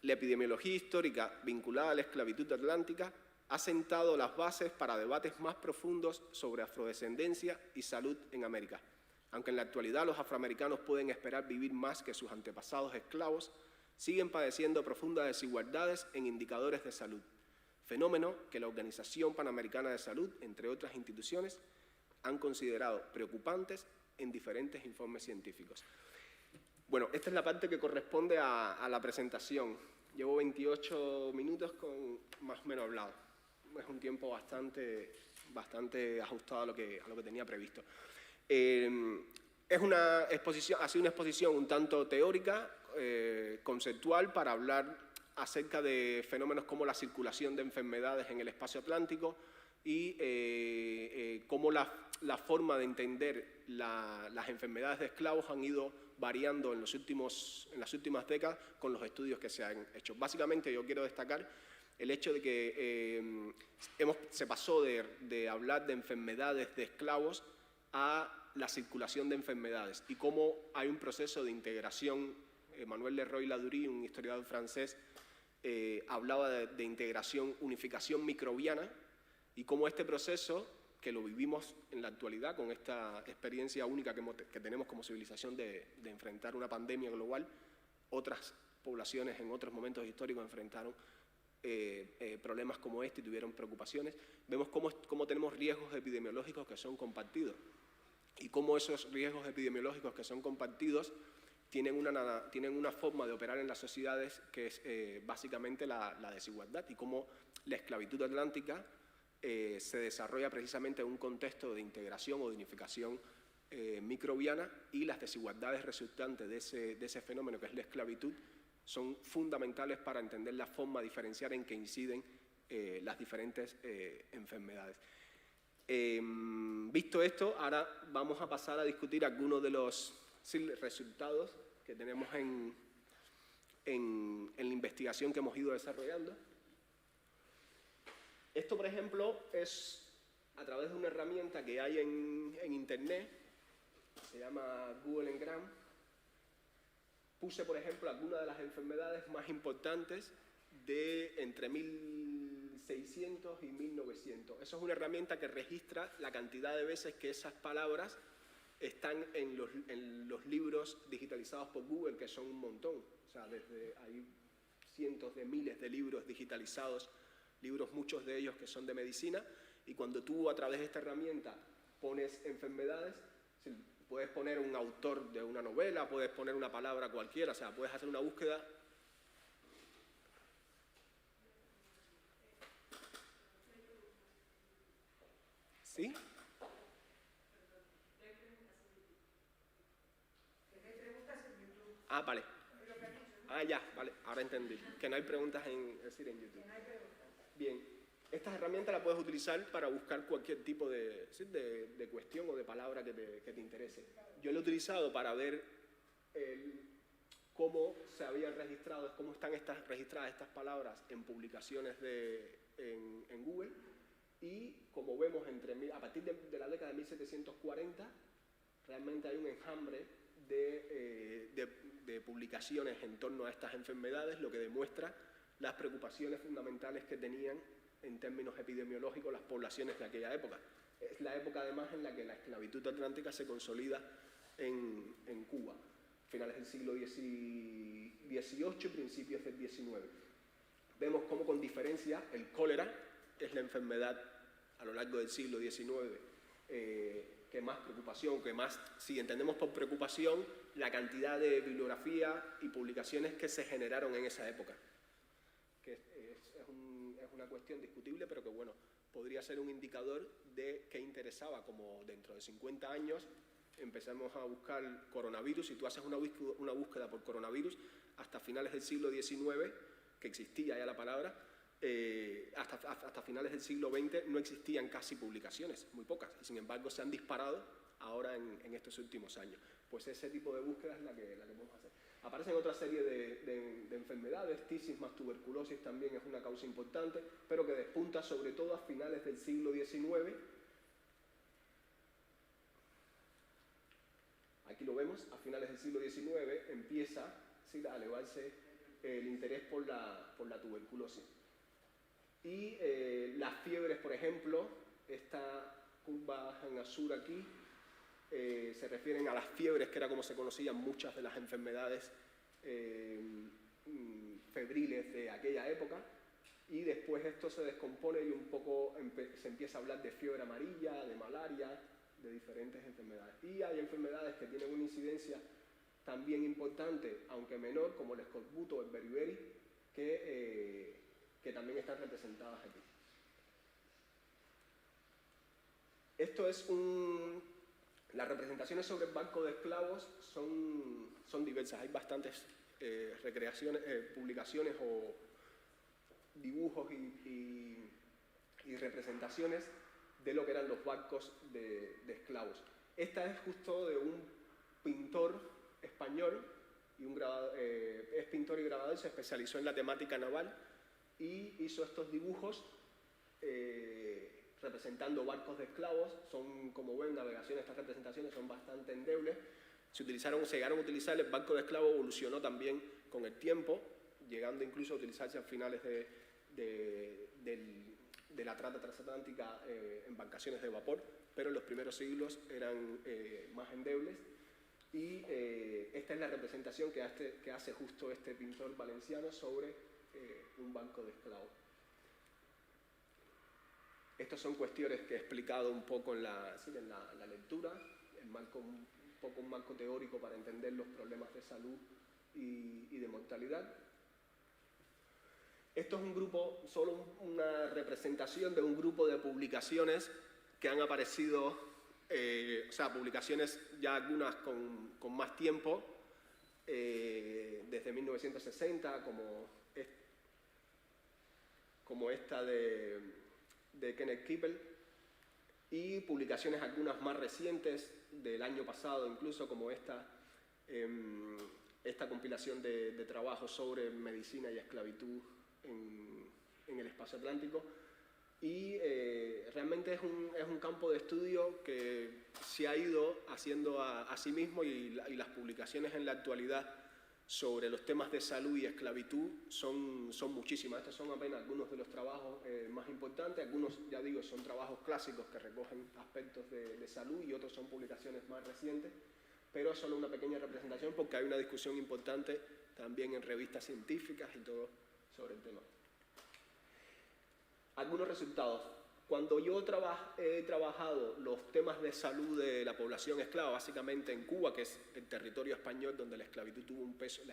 la epidemiología histórica vinculada a la esclavitud atlántica ha sentado las bases para debates más profundos sobre afrodescendencia y salud en América. Aunque en la actualidad los afroamericanos pueden esperar vivir más que sus antepasados esclavos, siguen padeciendo profundas desigualdades en indicadores de salud, fenómeno que la Organización Panamericana de Salud, entre otras instituciones, han considerado preocupantes en diferentes informes científicos. Bueno, esta es la parte que corresponde a la presentación. Llevo 28 minutos con más o menos hablado. Es un tiempo bastante ajustado a lo que tenía previsto. Es una exposición, ha sido una exposición un tanto teórica, conceptual, para hablar acerca de fenómenos como la circulación de enfermedades en el espacio atlántico y cómo la forma de entender las enfermedades de esclavos han ido variando en las últimas décadas con los estudios que se han hecho. Básicamente yo quiero destacar el hecho de que se pasó de hablar de enfermedades de esclavos a la circulación de enfermedades y cómo hay un proceso de integración. Emmanuel Leroy-Ladurie, un historiador francés, hablaba de integración, unificación microbiana, y cómo este proceso, que lo vivimos en la actualidad con esta experiencia única que tenemos como civilización de enfrentar una pandemia global, otras poblaciones en otros momentos históricos enfrentaron problemas como este y tuvieron preocupaciones. Vemos cómo tenemos riesgos epidemiológicos que son compartidos y cómo esos riesgos epidemiológicos que son compartidos tienen una forma de operar en las sociedades que es básicamente la desigualdad, y cómo la esclavitud atlántica se desarrolla precisamente en un contexto de integración o de unificación microbiana, y las desigualdades resultantes de ese fenómeno que es la esclavitud son fundamentales para entender la forma diferencial en que inciden las diferentes enfermedades. Visto esto, ahora vamos a pasar a discutir algunos de los resultados que tenemos en la investigación que hemos ido desarrollando. Esto, por ejemplo, es a través de una herramienta que hay en Internet, se llama Google Ngram. Puse, por ejemplo, algunas de las enfermedades más importantes de entre 1600 y 1900. Eso es una herramienta que registra la cantidad de veces que esas palabras están en los libros digitalizados por Google, que son un montón. O sea, hay cientos de miles de libros digitalizados, libros muchos de ellos que son de medicina, y cuando tú a través de esta herramienta pones enfermedades, puedes poner un autor de una novela, puedes poner una palabra cualquiera, o sea, puedes hacer una búsqueda. ¿Sí? Ah, vale. Ah, ya, vale, ahora entendí. Que no hay preguntas en YouTube. Bien, estas herramientas las puedes utilizar para buscar cualquier tipo de cuestión o de palabra que te interese. Yo lo he utilizado para ver cómo se habían registrado, cómo están registradas estas palabras en publicaciones en Google, y como vemos, a partir de la década de 1740, realmente hay un enjambre de publicaciones en torno a estas enfermedades, lo que demuestra las preocupaciones fundamentales que tenían en términos epidemiológicos las poblaciones de aquella época. Es la época además en la que la esclavitud atlántica se consolida en Cuba, finales del siglo XVIII, principios del XIX. Vemos cómo, con diferencia, el cólera es la enfermedad a lo largo del siglo XIX que más preocupación, si entendemos por preocupación la cantidad de bibliografía y publicaciones que se generaron en esa época, que es una cuestión discutible, pero que bueno, podría ser un indicador de qué interesaba, como dentro de 50 años empezamos a buscar coronavirus. Si tú haces una búsqueda por coronavirus, hasta finales del siglo XIX, que existía ya la palabra, hasta finales del siglo XX no existían casi publicaciones, muy pocas, y sin embargo se han disparado ahora en estos últimos años. Pues ese tipo de búsqueda es la que podemos hacer. Aparecen otra serie de enfermedades, tisis más tuberculosis también es una causa importante, pero que despunta sobre todo a finales del siglo XIX. Aquí lo vemos, a finales del siglo XIX empieza, ¿sí?, a elevarse el interés por la tuberculosis. Y las fiebres, por ejemplo, esta curva en azul aquí, se refieren a las fiebres, que era como se conocían muchas de las enfermedades febriles de aquella época, y después esto se descompone y un poco se empieza a hablar de fiebre amarilla, de malaria, de diferentes enfermedades. Y hay enfermedades que tienen una incidencia también importante, aunque menor, como el escorbuto o el beriberi, que también están representadas aquí. Esto es las representaciones sobre el banco de esclavos son diversas. Hay bastantes publicaciones o dibujos y representaciones de lo que eran los barcos de esclavos. Esta es justo de un pintor español, es pintor y grabador, se especializó en la temática naval y hizo estos dibujos representando barcos de esclavos. Son, como ven, navegaciones, estas representaciones son bastante endebles. Se llegaron a utilizar, el barco de esclavos evolucionó también con el tiempo, llegando incluso a utilizarse a finales de la trata transatlántica embarcaciones de vapor, pero en los primeros siglos eran más endebles. Y esta es la representación que hace justo este pintor valenciano sobre un barco de esclavos. Estas son cuestiones que he explicado un poco en la lectura, un marco teórico para entender los problemas de salud y de mortalidad. Esto es un grupo, solo una representación de un grupo de publicaciones que han aparecido, o sea, publicaciones ya algunas con más tiempo, desde 1960, como esta de Kenneth Keppel, y publicaciones algunas más recientes, del año pasado incluso, como esta compilación de trabajos sobre medicina y esclavitud en el espacio atlántico. Y realmente es un campo de estudio que se ha ido haciendo a sí mismo, y las publicaciones en la actualidad sobre los temas de salud y esclavitud son muchísimas. Estos son apenas algunos de los trabajos más importantes. Algunos, ya digo, son trabajos clásicos que recogen aspectos de salud, y otros son publicaciones más recientes, pero es solo una pequeña representación porque hay una discusión importante también en revistas científicas y todo sobre el tema. Algunos resultados. Cuando yo he trabajado los temas de salud de la población esclava, básicamente en Cuba, que es el territorio español donde la esclavitud tuvo un peso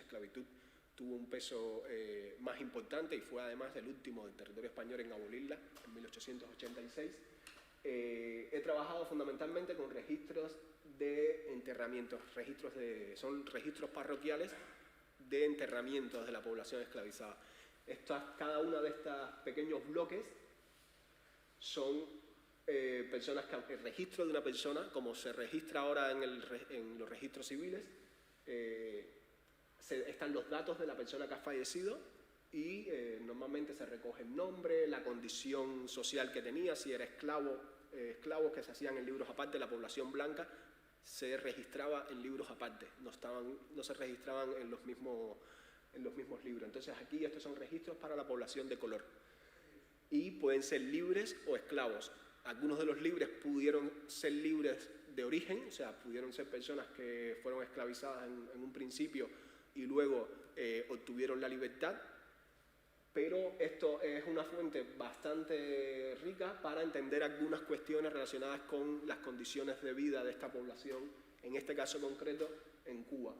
más importante, y fue además el último del territorio español en abolirla en 1886, he trabajado fundamentalmente con registros de enterramientos, son registros parroquiales de enterramientos de la población esclavizada. Cada una de estos pequeños bloques son personas el registro de una persona, como se registra ahora en los registros civiles. Están los datos de la persona que ha fallecido, y normalmente se recoge el nombre, la condición social que tenía, si era esclavos que se hacían en libros aparte. La población blanca se registraba en libros aparte, no se registraban en los mismos libros. Entonces aquí estos son registros para la población de color, y pueden ser libres o esclavos. Algunos de los libres pudieron ser libres de origen, o sea, pudieron ser personas que fueron esclavizadas en un principio y luego obtuvieron la libertad, pero esto es una fuente bastante rica para entender algunas cuestiones relacionadas con las condiciones de vida de esta población, en este caso concreto en Cuba.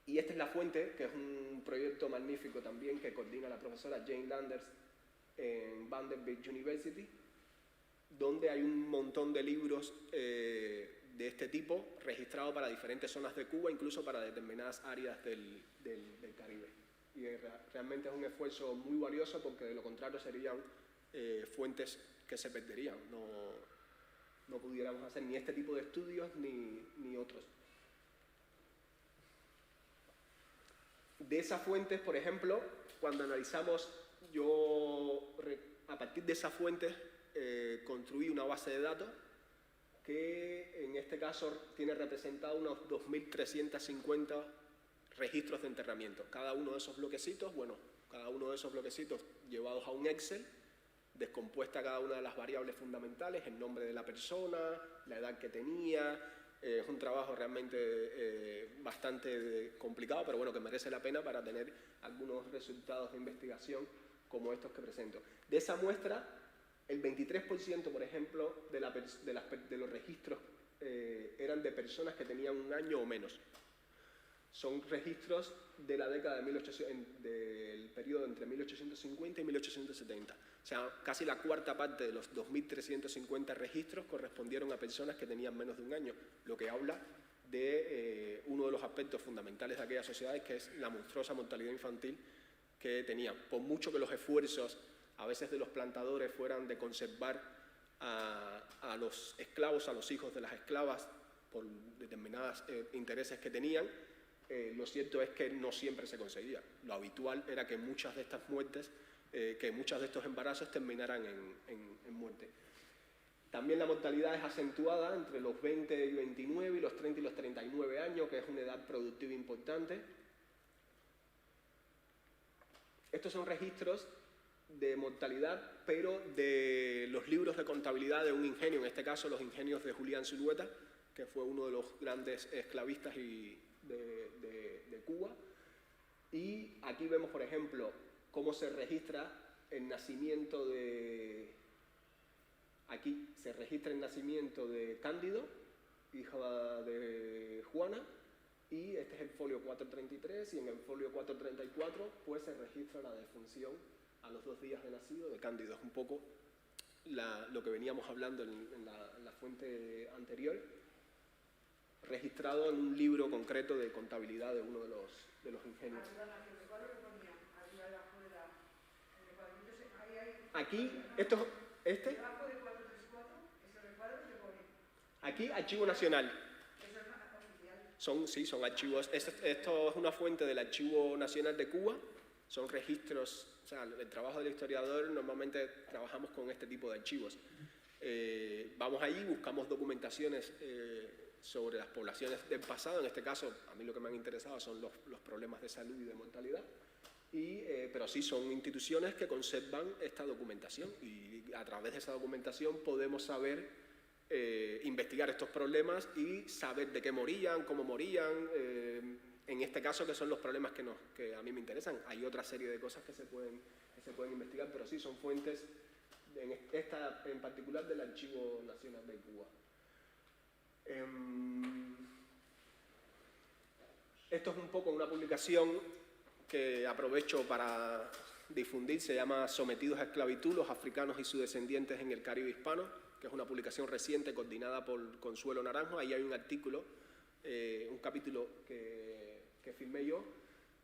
Y esta es la fuente, que es un proyecto magnífico también que coordina la profesora Jane Landers en Vanderbilt University, donde hay un montón de libros de este tipo registrados para diferentes zonas de Cuba, incluso para determinadas áreas del Caribe. Y realmente es un esfuerzo muy valioso porque de lo contrario serían fuentes que se perderían. No pudiéramos hacer ni este tipo de estudios ni otros. De esas fuentes, por ejemplo, cuando analizamos, a partir de esas fuentes construí una base de datos que en este caso tiene representado unos 2.350 registros de enterramiento. Cada uno de esos bloquecitos, llevados a un Excel, descompuesta cada una de las variables fundamentales, el nombre de la persona, la edad que tenía. Es un trabajo realmente bastante complicado, pero bueno, que merece la pena para tener algunos resultados de investigación como estos que presento. De esa muestra, el 23%, por ejemplo, de los registros eran de personas que tenían 1 año o menos. Son registros de la década del periodo entre 1850 y 1870. O sea, casi la cuarta parte de los 2.350 registros correspondieron a personas que tenían menos de 1 año, lo que habla de uno de los aspectos fundamentales de aquellas sociedades, que es la monstruosa mortalidad infantil que tenían. Por mucho que los esfuerzos a veces de los plantadores fueran de conservar a los esclavos, a los hijos de las esclavas, por determinados intereses que tenían, lo cierto es que no siempre se conseguía. Lo habitual era que muchas de estas muertes, que muchos de estos embarazos terminaran en muerte. También la mortalidad es acentuada entre los 20 y 29 y los 30 y los 39 años, que es una edad productiva importante. Estos son registros de mortalidad, pero de los libros de contabilidad de un ingenio, en este caso los ingenios de Julián Zulueta, que fue uno de los grandes esclavistas de Cuba. Y aquí vemos, por ejemplo, cómo se registra el nacimiento de... Aquí se registra el nacimiento de Cándido, hija de Juana, y este es el folio 433, y en el folio 434 pues se registra la defunción a los 2 días de nacido de Cándido. Es un poco lo que veníamos hablando en la fuente anterior, registrado en un libro concreto de contabilidad de uno de los ingenios. Aquí, aquí, Archivo Nacional. Son archivos. Esto es una fuente del Archivo Nacional de Cuba. Son registros, o sea, el trabajo del historiador, normalmente trabajamos con este tipo de archivos. Vamos allí, buscamos documentaciones sobre las poblaciones del pasado. En este caso, a mí lo que me han interesado son los problemas de salud y de mortalidad. Pero sí son instituciones que conservan esta documentación y a través de esa documentación podemos saber investigar estos problemas y saber de qué morían, cómo morían, en este caso que son los problemas que a mí me interesan. Hay otra serie de cosas que se pueden investigar, pero sí son fuentes, esta en particular del Archivo Nacional de Cuba. Esto es un poco una publicación que aprovecho para difundir, se llama Sometidos a esclavitud, los africanos y sus descendientes en el Caribe hispano, que es una publicación reciente coordinada por Consuelo Naranjo. Ahí hay un artículo, un capítulo que firmé yo,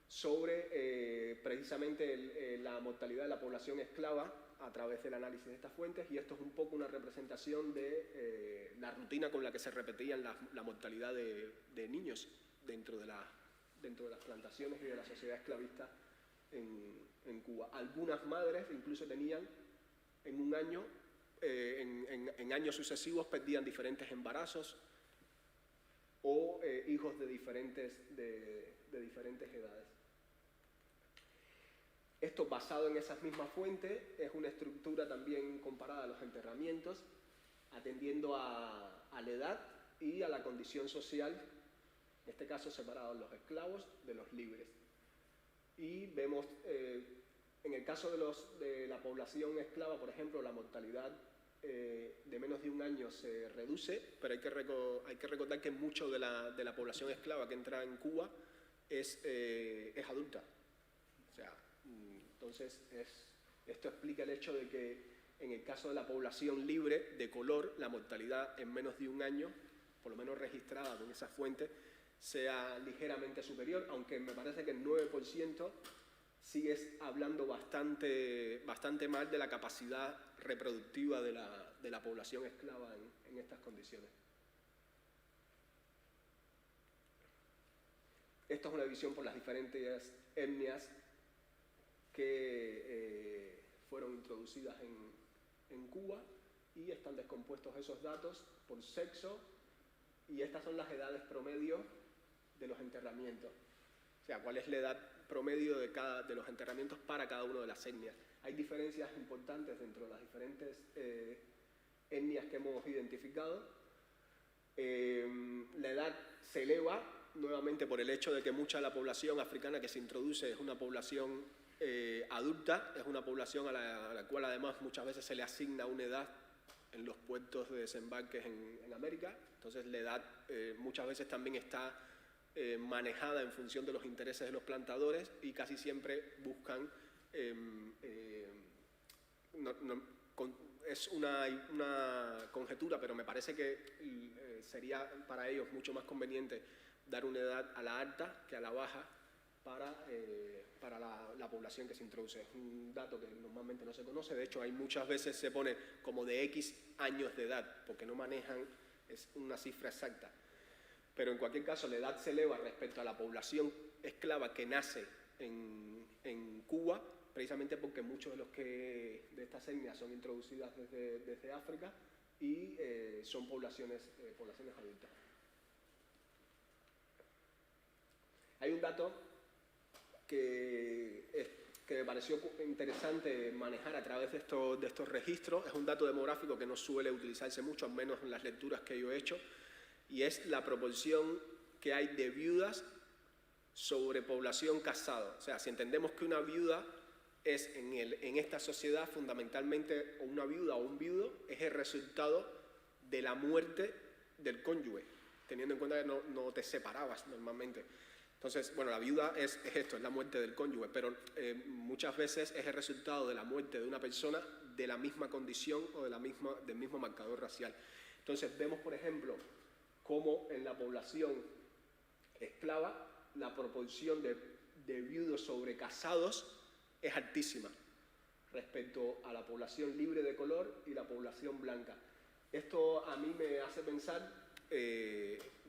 sobre precisamente la mortalidad de la población esclava a través del análisis de estas fuentes, y esto es un poco una representación de la rutina con la que se repetían la mortalidad de niños dentro de las plantaciones y de la sociedad esclavista en Cuba. Algunas madres incluso tenían en un año, en años sucesivos perdían diferentes embarazos o hijos de diferentes edades. Esto, basado en esas mismas fuentes, es una estructura también comparada a los enterramientos, atendiendo a la edad y a la condición social, en este caso separados los esclavos de los libres. Y vemos, en el caso de la población esclava, por ejemplo, la mortalidad de menos de un año se reduce, pero hay que recordar que mucho de la población esclava que entra en Cuba es adulta. O sea, entonces esto explica el hecho de que en el caso de la población libre de color, la mortalidad en menos de un año, por lo menos registrada con esa fuente, sea ligeramente superior, aunque me parece que el 9% sigues hablando bastante mal de la capacidad reproductiva de la población esclava en estas condiciones. Esta es una división por las diferentes etnias que fueron introducidas en Cuba, y están descompuestos esos datos por sexo, y estas son las edades promedio de los enterramientos. O sea, cuál es la edad promedio de los enterramientos para cada una de las etnias. Hay diferencias importantes dentro de las diferentes etnias que hemos identificado. La edad se eleva nuevamente por el hecho de que mucha de la población africana que se introduce es una población adulta, es una población a la cual además muchas veces se le asigna una edad en los puertos de desembarques en América. Entonces la edad muchas veces también está manejada en función de los intereses de los plantadores, y casi siempre buscan, es una conjetura, pero me parece que sería para ellos mucho más conveniente dar una edad a la alta que a la baja para la población que se introduce. Es un dato que normalmente no se conoce. De hecho, hay muchas veces se pone como de X años de edad, porque no manejan es una cifra exacta. Pero en cualquier caso, la edad se eleva respecto a la población esclava que nace en Cuba, precisamente porque muchos de estas etnias son introducidas desde África, y son poblaciones adultas. Hay un dato que me pareció interesante manejar a través de estos registros. Es un dato demográfico que no suele utilizarse mucho, al menos en las lecturas que yo he hecho, y es la proporción que hay de viudas sobre población casada. O sea, si entendemos que una viuda es en esta sociedad fundamentalmente, o una viuda o un viudo, es el resultado de la muerte del cónyuge, teniendo en cuenta que no te separabas normalmente. Entonces, bueno, la viuda es esto, es la muerte del cónyuge, pero muchas veces es el resultado de la muerte de una persona de la misma condición o del mismo marcador racial. Entonces, vemos, por ejemplo, cómo en la población esclava la proporción de viudos sobre casados es altísima respecto a la población libre de color y la población blanca. Esto a mí me hace pensar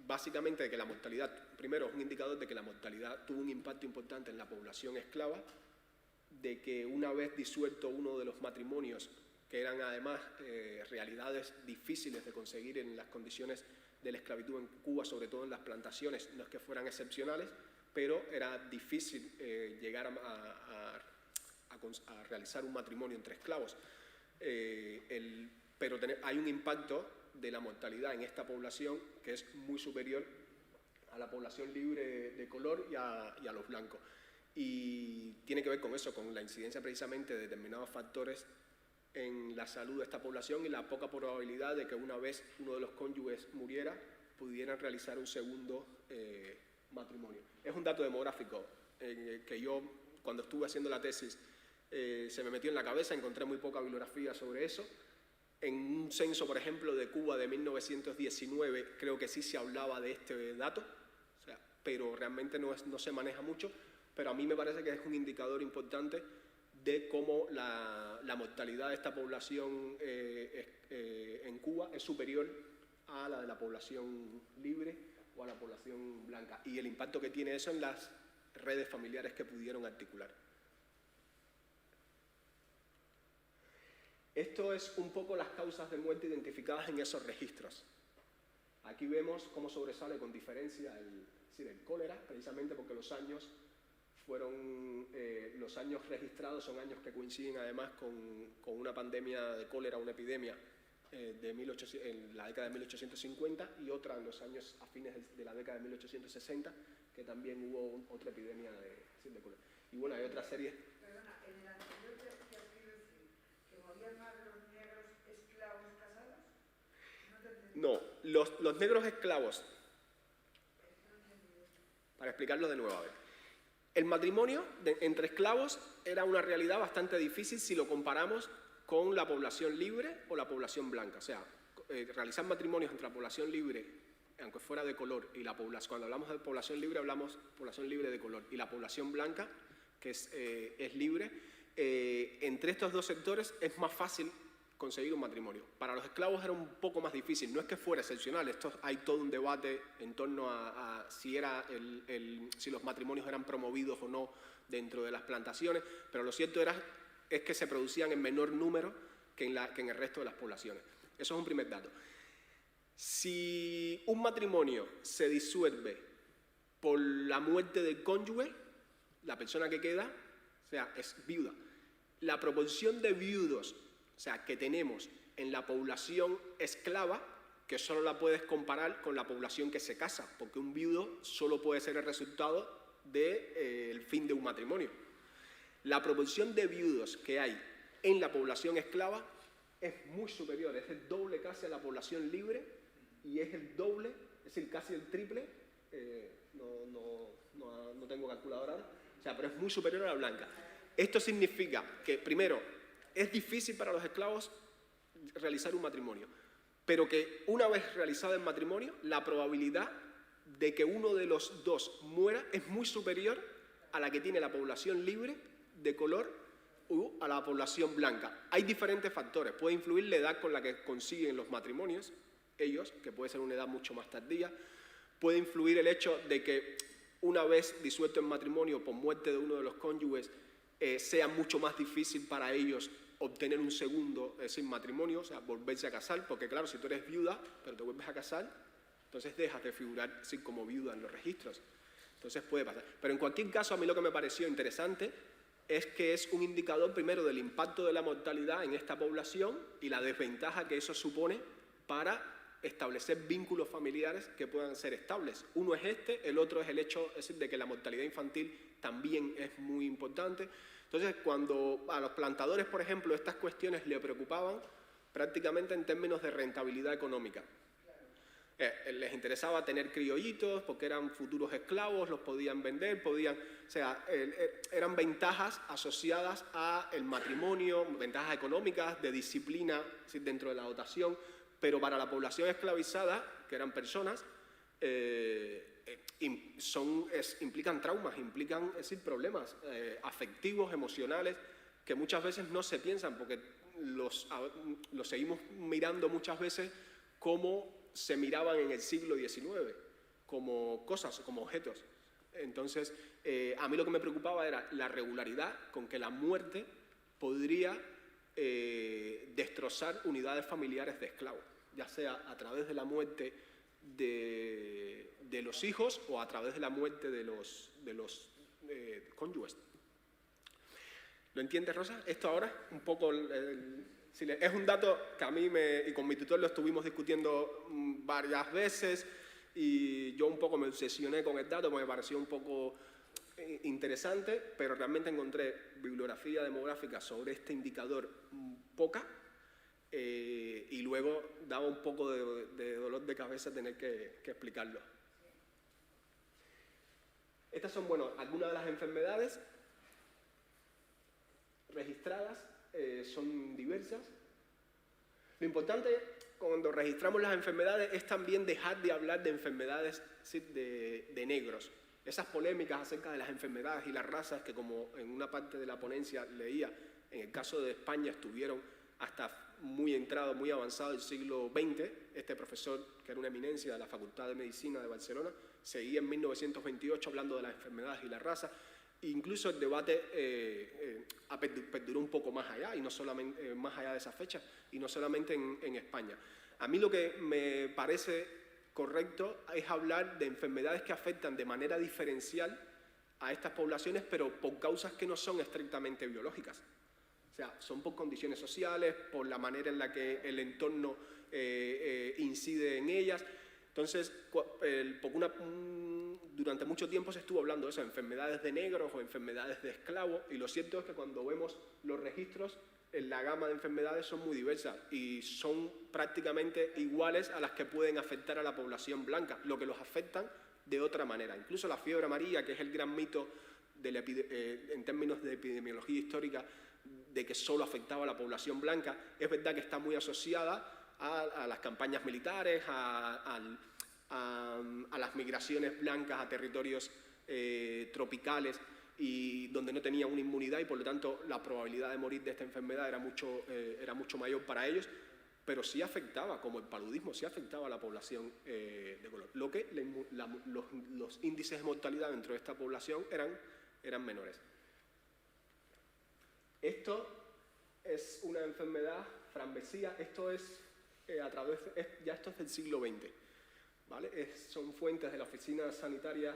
básicamente de que la mortalidad, primero es un indicador de que la mortalidad tuvo un impacto importante en la población esclava, de que una vez disuelto uno de los matrimonios, que eran además realidades difíciles de conseguir en las condiciones de la esclavitud en Cuba, sobre todo en las plantaciones, no es que fueran excepcionales, pero era difícil llegar a realizar un matrimonio entre esclavos. Pero hay un impacto de la mortalidad en esta población que es muy superior a la población libre de color y a los blancos. Y tiene que ver con eso, con la incidencia precisamente de determinados factores en la salud de esta población y la poca probabilidad de que una vez uno de los cónyuges muriera, pudieran realizar un segundo matrimonio. Es un dato demográfico que yo, cuando estuve haciendo la tesis, se me metió en la cabeza, encontré muy poca bibliografía sobre eso. En un censo, por ejemplo, de Cuba de 1919, creo que sí se hablaba de este dato, o sea, pero realmente no se maneja mucho, pero a mí me parece que es un indicador importante de cómo la mortalidad de esta población en Cuba es superior a la de la población libre o a la población blanca, y el impacto que tiene eso en las redes familiares que pudieron articular. Esto es un poco las causas de muerte identificadas en esos registros. Aquí vemos cómo sobresale con diferencia el cólera, precisamente porque los años registrados son años que coinciden además con una pandemia de cólera, una epidemia en la década de 1850, y otra en los años a fines de la década de 1860, que también hubo otra epidemia de cólera. Y bueno, hay otra serie.
Perdona, en el anterior te has querido decir que morían más los negros esclavos casados.
No, los negros esclavos. Para explicarlo de nuevo, a ver. El matrimonio entre esclavos era una realidad bastante difícil si lo comparamos con la población libre o la población blanca. O sea, realizar matrimonios entre la población libre, aunque fuera de color, y la población, cuando hablamos de población libre, hablamos de población libre de color, y la población blanca, que es libre, entre estos dos sectores es más fácil conseguir un matrimonio. Para los esclavos era un poco más difícil, no es que fuera excepcional, hay todo un debate en torno a si los matrimonios eran promovidos o no dentro de las plantaciones, pero lo cierto es que se producían en menor número que en el resto de las poblaciones. Eso es un primer dato. Si un matrimonio se disuelve por la muerte del cónyuge, la persona que queda, o sea, es viuda. La proporción de viudos, o sea, que tenemos en la población esclava, que solo la puedes comparar con la población que se casa, porque un viudo solo puede ser el resultado del fin de un matrimonio. La proporción de viudos que hay en la población esclava es muy superior, es el doble casi a la población libre y es el doble, es decir, casi el triple, no tengo calculadora ahora, o sea, pero es muy superior a la blanca. Esto significa que, primero, es difícil para los esclavos realizar un matrimonio, pero que una vez realizado el matrimonio, la probabilidad de que uno de los dos muera es muy superior a la que tiene la población libre de color a la población blanca. Hay diferentes factores. Puede influir la edad con la que consiguen los matrimonios, ellos, que puede ser una edad mucho más tardía. Puede influir el hecho de que una vez disuelto el matrimonio por muerte de uno de los cónyuges, sea mucho más difícil para ellos obtener un segundo sin matrimonio, o sea, volverse a casar, porque claro, si tú eres viuda, pero te vuelves a casar, entonces dejas de figurar como viuda en los registros. Entonces puede pasar. Pero en cualquier caso, a mí lo que me pareció interesante es que es un indicador primero del impacto de la mortalidad en esta población y la desventaja que eso supone para establecer vínculos familiares que puedan ser estables. Uno es el otro es el hecho, es decir, de que la mortalidad infantil también es muy importante. Entonces, cuando a los plantadores, por ejemplo, estas cuestiones les preocupaban, prácticamente en términos de rentabilidad económica. Les interesaba tener criollitos porque eran futuros esclavos, los podían vender, o sea, eran ventajas asociadas al matrimonio, ventajas económicas, de disciplina, es decir, dentro de la dotación, pero para la población esclavizada, que eran personas, implican traumas, implican, es decir, problemas afectivos, emocionales, que muchas veces no se piensan porque los seguimos mirando muchas veces como se miraban en el siglo XIX, como cosas, como objetos. Entonces, a mí lo que me preocupaba era la regularidad con que la muerte podría destrozar unidades familiares de esclavos, ya sea a través de la muerte de los hijos o a través de la muerte de los cónyuges. ¿Lo entiendes, Rosa? Esto ahora, un poco, es un dato que a mí y con mi tutor lo estuvimos discutiendo varias veces y yo un poco me obsesioné con el dato porque me pareció un poco interesante, pero realmente encontré bibliografía demográfica sobre este indicador poca y luego daba un poco de dolor de cabeza tener que explicarlo. Estas son, bueno, algunas de las enfermedades registradas, son diversas. Lo importante cuando registramos las enfermedades es también dejar de hablar de enfermedades, ¿sí?, de negros. Esas polémicas acerca de las enfermedades y las razas que, como en una parte de la ponencia leía, en el caso de España estuvieron hasta muy entrado, muy avanzado el siglo XX. Este profesor, que era una eminencia de la Facultad de Medicina de Barcelona, seguía en 1928 hablando de las enfermedades y las razas. Incluso el debate perduró un poco más allá, y no solamente más allá de esa fecha, y no solamente en España. A mí lo que me parece correcto es hablar de enfermedades que afectan de manera diferencial a estas poblaciones, pero por causas que no son estrictamente biológicas. O sea, son por condiciones sociales, por la manera en la que el entorno incide en ellas. Entonces, durante mucho tiempo se estuvo hablando de eso, enfermedades de negros o enfermedades de esclavos, y lo cierto es que cuando vemos los registros, la gama de enfermedades son muy diversas y son prácticamente iguales a las que pueden afectar a la población blanca, lo que los afectan de otra manera. Incluso la fiebre amarilla, que es el gran mito en términos de epidemiología histórica, de que solo afectaba a la población blanca, es verdad que está muy asociada a las campañas militares, a las migraciones blancas a territorios tropicales, y donde no tenían una inmunidad y por lo tanto la probabilidad de morir de esta enfermedad era mucho mayor para ellos, pero sí afectaba, como el paludismo, sí afectaba a la población de color, lo que los índices de mortalidad dentro de esta población eran menores. Esto es una enfermedad, Frambesia, esto es esto es del siglo XX, ¿vale? Son fuentes de la Oficina Sanitaria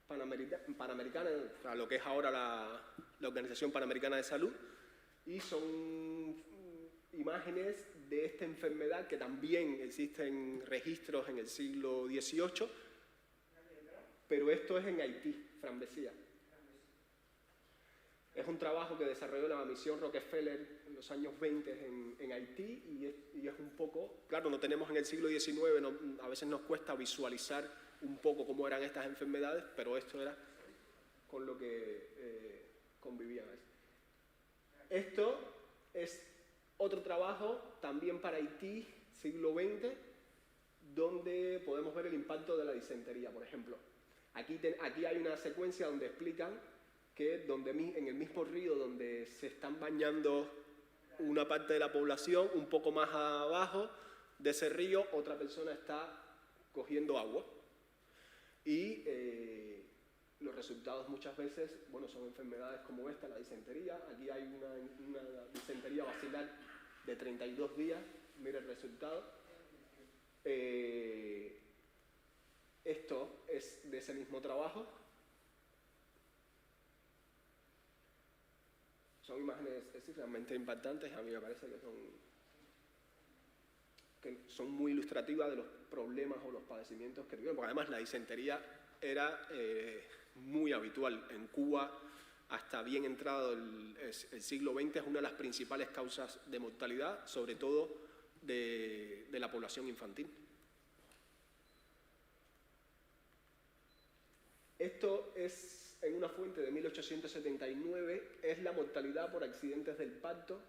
Panamericana, o sea, lo que es ahora la Organización Panamericana de Salud, y son imágenes de esta enfermedad que también existen registros en el siglo XVIII, pero esto es en Haití, Frambesia. Es un trabajo que desarrolló la misión Rockefeller en los años 20 en Haití y es un poco, claro, no tenemos en el siglo XIX, a veces nos cuesta visualizar un poco cómo eran estas enfermedades, pero esto era con lo que convivían. Esto es otro trabajo también para Haití, siglo XX, donde podemos ver el impacto de la disentería, por ejemplo. Aquí hay una secuencia donde explican que en el mismo río donde se están bañando una parte de la población, un poco más abajo de ese río, otra persona está cogiendo agua. Y los resultados muchas veces, bueno, son enfermedades como esta, la disentería. Aquí hay una disentería bacilar de 32 días, mira el resultado. Esto es de ese mismo trabajo. Son imágenes realmente impactantes, a mí me parece que son muy ilustrativas de los problemas o los padecimientos que tuvieron, porque además la disentería era muy habitual en Cuba hasta bien entrado el siglo XX, es una de las principales causas de mortalidad, sobre todo de la población infantil. Esto es en una fuente de 1879, es la mortalidad por accidentes del parto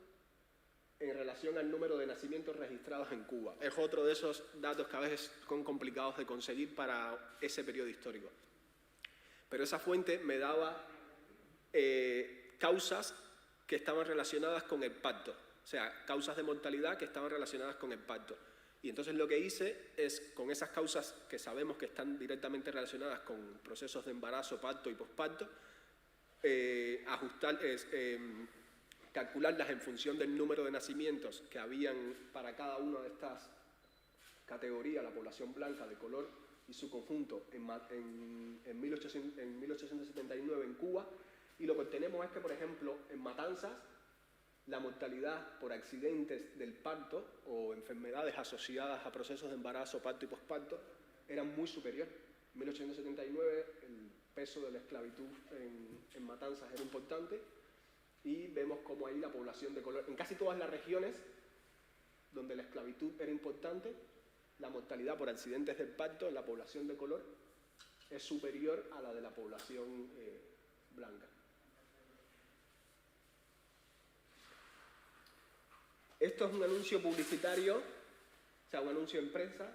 en relación al número de nacimientos registrados en Cuba. Es otro de esos datos que a veces son complicados de conseguir para ese periodo histórico. Pero esa fuente me daba causas que estaban relacionadas con el parto, o sea, causas de mortalidad que estaban relacionadas con el parto. Y entonces lo que hice es, con esas causas que sabemos que están directamente relacionadas con procesos de embarazo, parto y posparto, calcularlas en función del número de nacimientos que habían para cada una de estas categorías, la población blanca de color y su conjunto en 1879 en Cuba, y lo que obtenemos es que, por ejemplo, en Matanzas, la mortalidad por accidentes del parto o enfermedades asociadas a procesos de embarazo, parto y posparto eran muy superiores. En 1879 el peso de la esclavitud en Matanzas era importante y vemos como ahí la población de color, en casi todas las regiones donde la esclavitud era importante, la mortalidad por accidentes del parto en la población de color es superior a la de la población blanca. Esto es un anuncio publicitario, o sea, un anuncio en prensa,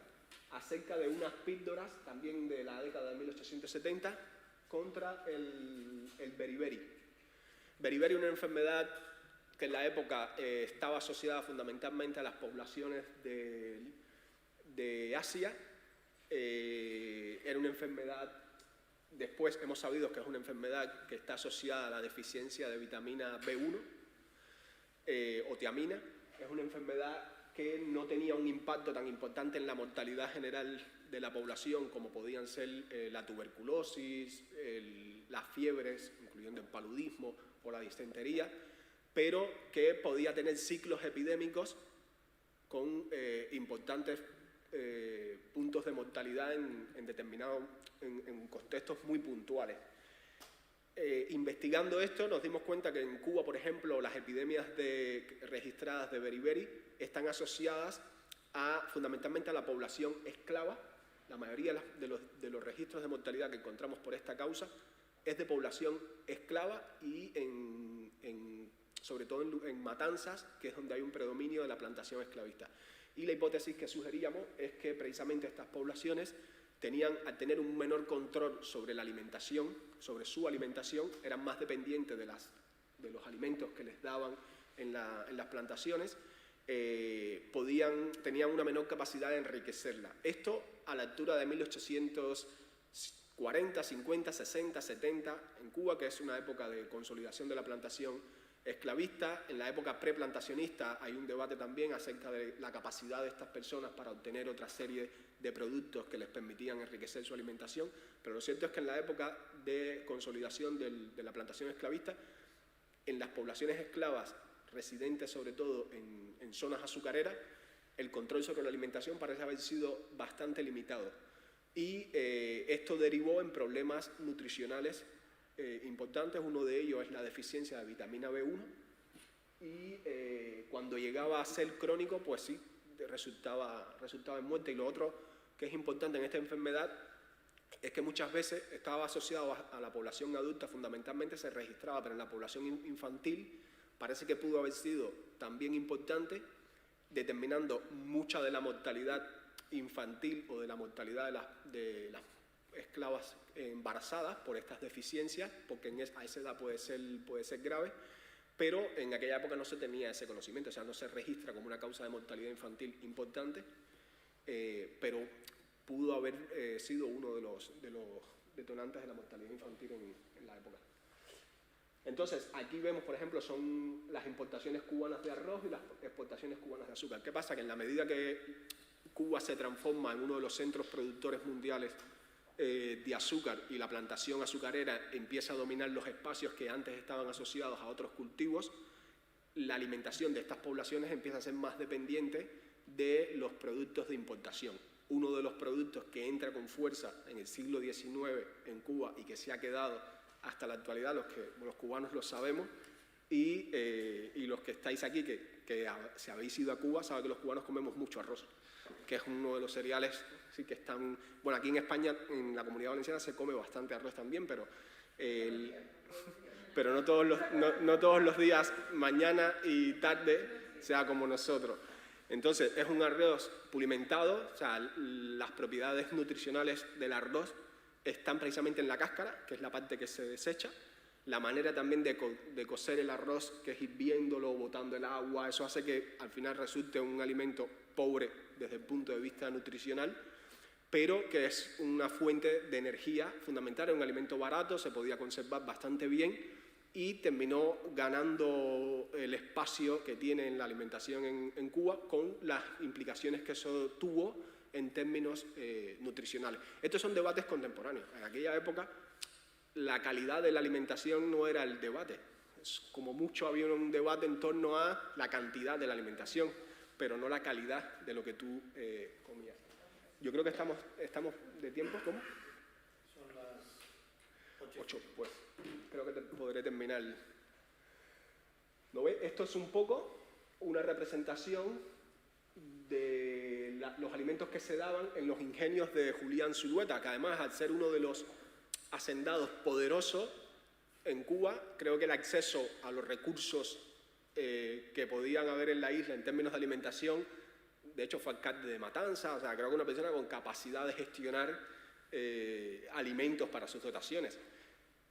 acerca de unas píldoras, también de la década de 1870, contra el beriberi. Beriberi es una enfermedad que en la época estaba asociada fundamentalmente a las poblaciones de Asia. Era una enfermedad, después hemos sabido que es una enfermedad que está asociada a la deficiencia de vitamina B1 o tiamina. Es una enfermedad que no tenía un impacto tan importante en la mortalidad general de la población como podían ser la tuberculosis, las fiebres, incluyendo el paludismo o la disentería, pero que podía tener ciclos epidémicos con importantes puntos de mortalidad en contextos muy puntuales. Investigando esto nos dimos cuenta que en Cuba, por ejemplo, las epidemias registradas de beriberi están asociadas fundamentalmente a la población esclava. La mayoría de los registros de mortalidad que encontramos por esta causa es de población esclava y sobre todo en Matanzas, que es donde hay un predominio de la plantación esclavista. Y la hipótesis que sugeríamos es que precisamente estas poblaciones al tener un menor control sobre la alimentación, sobre su alimentación, eran más dependientes de los alimentos que les daban en las plantaciones, tenían una menor capacidad de enriquecerla. Esto a la altura de 1840, 50, 60, 70 en Cuba, que es una época de consolidación de la plantación esclavista. En la época preplantacionista hay un debate también acerca de la capacidad de estas personas para obtener otra serie de productos que les permitían enriquecer su alimentación, pero lo cierto es que en la época de consolidación de la plantación esclavista, en las poblaciones esclavas residentes sobre todo en zonas azucareras, el control sobre la alimentación parece haber sido bastante limitado y esto derivó en problemas nutricionales importantes. Uno de ellos es la deficiencia de vitamina B1 y cuando llegaba a ser crónico, pues sí, resultaba en muerte. Y lo otro que es importante en esta enfermedad es que muchas veces estaba asociado a la población adulta, fundamentalmente se registraba, pero en la población infantil parece que pudo haber sido también importante, determinando mucha de la mortalidad infantil o de la mortalidad de las esclavas embarazadas por estas deficiencias, porque a esa edad puede ser grave, pero en aquella época no se tenía ese conocimiento, o sea, no se registra como una causa de mortalidad infantil importante, pero pudo haber sido uno de los detonantes de la mortalidad infantil en la época. Entonces, aquí vemos, por ejemplo, son las importaciones cubanas de arroz y las exportaciones cubanas de azúcar. ¿Qué pasa? Que en la medida que Cuba se transforma en uno de los centros productores mundiales de azúcar y la plantación azucarera empieza a dominar los espacios que antes estaban asociados a otros cultivos, la alimentación de estas poblaciones empieza a ser más dependiente de los productos de importación. Uno de los productos que entra con fuerza en el siglo XIX en Cuba y que se ha quedado hasta la actualidad, los cubanos lo sabemos, y los que estáis aquí, que si habéis ido a Cuba, sabéis que los cubanos comemos mucho arroz, que es uno de los cereales sí, que están... Bueno, aquí en España, en la Comunidad Valenciana, se come bastante arroz también, pero no todos los días, mañana y tarde, sea como nosotros. Entonces, es un arroz pulimentado, o sea, las propiedades nutricionales del arroz están precisamente en la cáscara, que es la parte que se desecha. La manera también de cocer el arroz, que es hirviéndolo, botando el agua, eso hace que al final resulte un alimento pobre desde el punto de vista nutricional, pero que es una fuente de energía fundamental, es un alimento barato, se podía conservar bastante bien y terminó ganando el espacio que tiene en la alimentación en Cuba con las implicaciones que eso tuvo en términos nutricionales. Estos son debates contemporáneos. En aquella época la calidad de la alimentación no era el debate. Como mucho había un debate en torno a la cantidad de la alimentación, pero no la calidad de lo que tú comías. Yo creo que estamos de tiempo. ¿Cómo?
Son las
8. Pues creo que podré terminar. ¿Lo ves? Esto es un poco una representación de los alimentos que se daban en los ingenios de Julián Zulueta, que además, al ser uno de los hacendados poderosos en Cuba, creo que el acceso a los recursos que podían haber en la isla en términos de alimentación, de hecho fue alcalde de Matanzas, o sea, creo que una persona con capacidad de gestionar alimentos para sus dotaciones.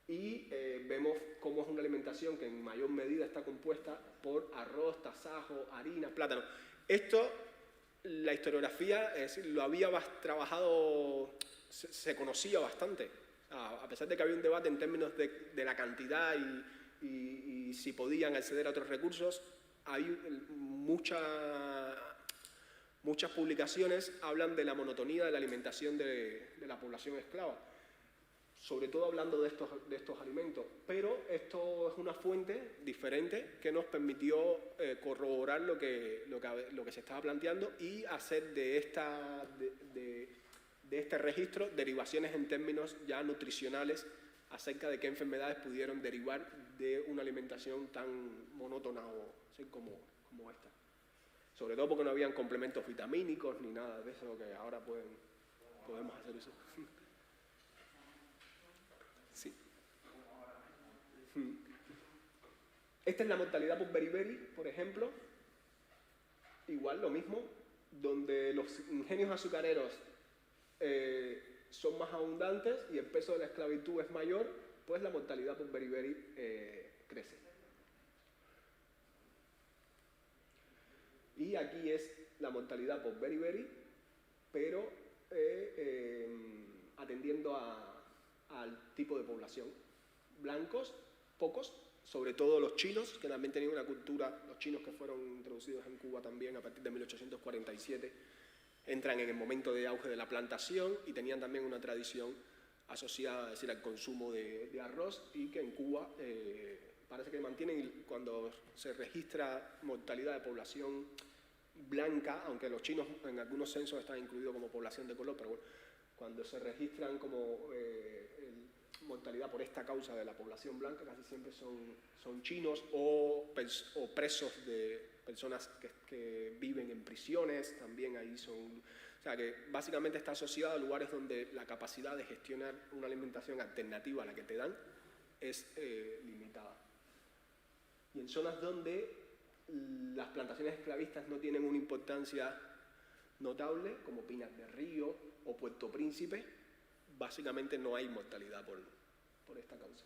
Y vemos cómo es una alimentación que en mayor medida está compuesta por arroz, tasajo, harina, plátano. Esto, la historiografía, es decir, lo había trabajado, se conocía bastante, a pesar de que había un debate en términos de la cantidad y si podían acceder a otros recursos, hay muchas publicaciones hablan de la monotonía de la alimentación de la población esclava, sobre todo hablando de estos alimentos, pero esto es una fuente diferente que nos permitió corroborar lo que se estaba planteando y hacer de este registro derivaciones en términos ya nutricionales acerca de qué enfermedades pudieron derivar de una alimentación tan monótona como esta. Sobre todo porque no habían complementos vitamínicos ni nada de eso que ahora podemos hacer eso. Sí. Esta es la mortalidad por beriberi, por ejemplo. Igual, lo mismo, donde los ingenios azucareros son más abundantes y el peso de la esclavitud es mayor, pues la mortalidad por beriberi crece. Y aquí es la mortalidad por beriberi, pero atendiendo al tipo de población. Blancos, pocos, sobre todo los chinos, que también tenían una cultura, los chinos que fueron introducidos en Cuba también a partir de 1847, entran en el momento de auge de la plantación y tenían también una tradición asociada, es decir, al consumo de arroz, y que en Cuba parece que mantienen, cuando se registra mortalidad de población blanca, aunque los chinos en algunos censos están incluidos como población de color, pero bueno, cuando se registran como mortalidad por esta causa de la población blanca, casi siempre son chinos o presos de personas que viven en prisiones, también ahí son. O sea que básicamente está asociado a lugares donde la capacidad de gestionar una alimentación alternativa a la que te dan es limitada. Y en zonas donde las plantaciones esclavistas no tienen una importancia notable, como Pinas del Río o Puerto Príncipe, básicamente no hay mortalidad por esta causa.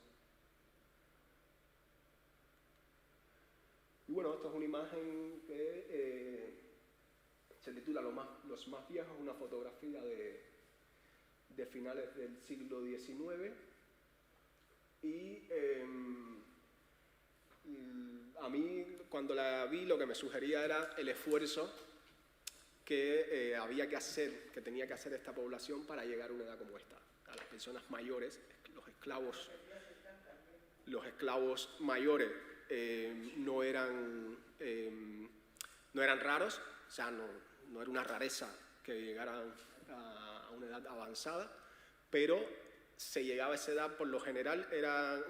Y bueno, esta es una imagen que se titula Los más viejos, una fotografía de finales del siglo XIX. Y a mí, cuando la vi, lo que me sugería era el esfuerzo que había que hacer, que tenía que hacer esta población para llegar a una edad como esta. A las personas mayores, los esclavos mayores no eran raros, o sea, no era una rareza que llegaran a una edad avanzada, pero se llegaba a esa edad, por lo general, era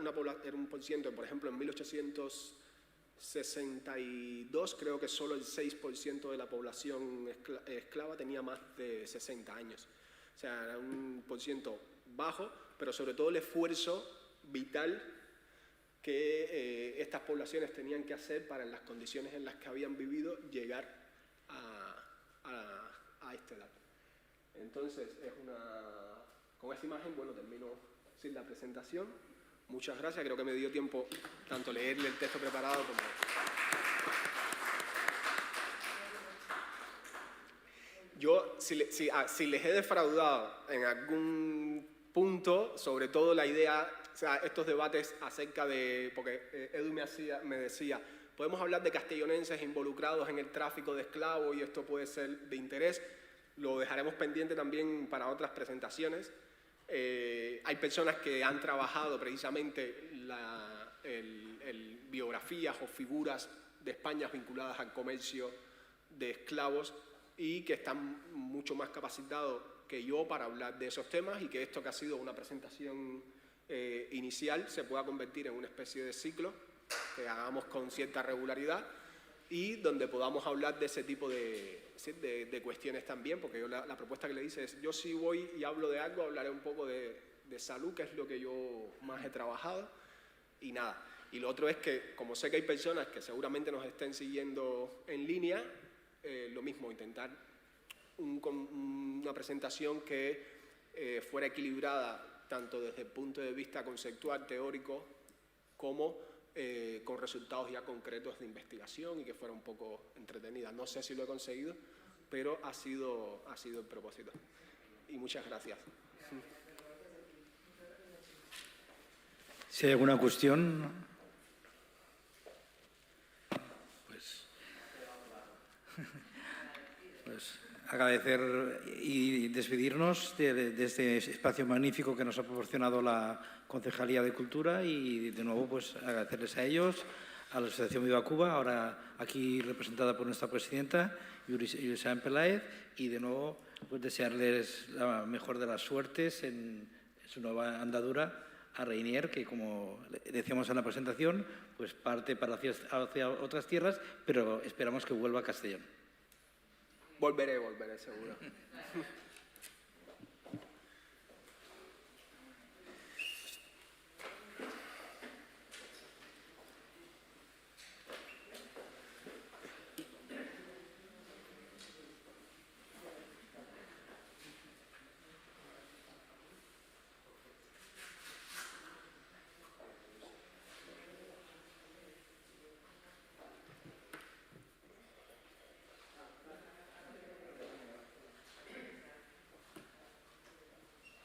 un porciento, por ejemplo, en 1862 creo que solo el 6% de la población esclava tenía más de 60 años. O sea, era un porciento bajo, pero sobre todo el esfuerzo vital que estas poblaciones tenían que hacer para, en las condiciones en las que habían vivido, llegar a esta edad. Entonces, con esta imagen, bueno, termino sin la presentación. Muchas gracias, creo que me dio tiempo tanto leerle el texto preparado como... Yo, si les he defraudado en algún punto, sobre todo la idea, o sea, estos debates acerca de... Porque Edu me decía, podemos hablar de castellonenses involucrados en el tráfico de esclavos y esto puede ser de interés. Lo dejaremos pendiente también para otras presentaciones. Hay personas que han trabajado precisamente biografías o figuras de España vinculadas al comercio de esclavos y que están mucho más capacitados que yo para hablar de esos temas, y que esto, que ha sido una presentación inicial, se pueda convertir en una especie de ciclo que hagamos con cierta regularidad y donde podamos hablar de ese tipo de cuestiones también, porque yo la propuesta que le hice es, yo si voy y hablo de algo, hablaré un poco de salud, que es lo que yo más he trabajado, y nada. Y lo otro es que, como sé que hay personas que seguramente nos estén siguiendo en línea, lo mismo, intentar una presentación que fuera equilibrada tanto desde el punto de vista conceptual, teórico, como con resultados ya concretos de investigación, y que fuera un poco entretenida. No sé si lo he conseguido, pero ha sido el propósito. Y muchas gracias.
Si hay alguna cuestión, pues agradecer y despedirnos de este espacio magnífico que nos ha proporcionado la Concejalía de Cultura, y de nuevo pues agradecerles a ellos, a la Asociación Viva Cuba, ahora aquí representada por nuestra presidenta, Yurisaben Peláez, y de nuevo pues desearles la mejor de las suertes en su nueva andadura a Reinier, que como decíamos en la presentación, pues parte hacia otras tierras, pero esperamos que vuelva a Castellón.
Volveré seguro.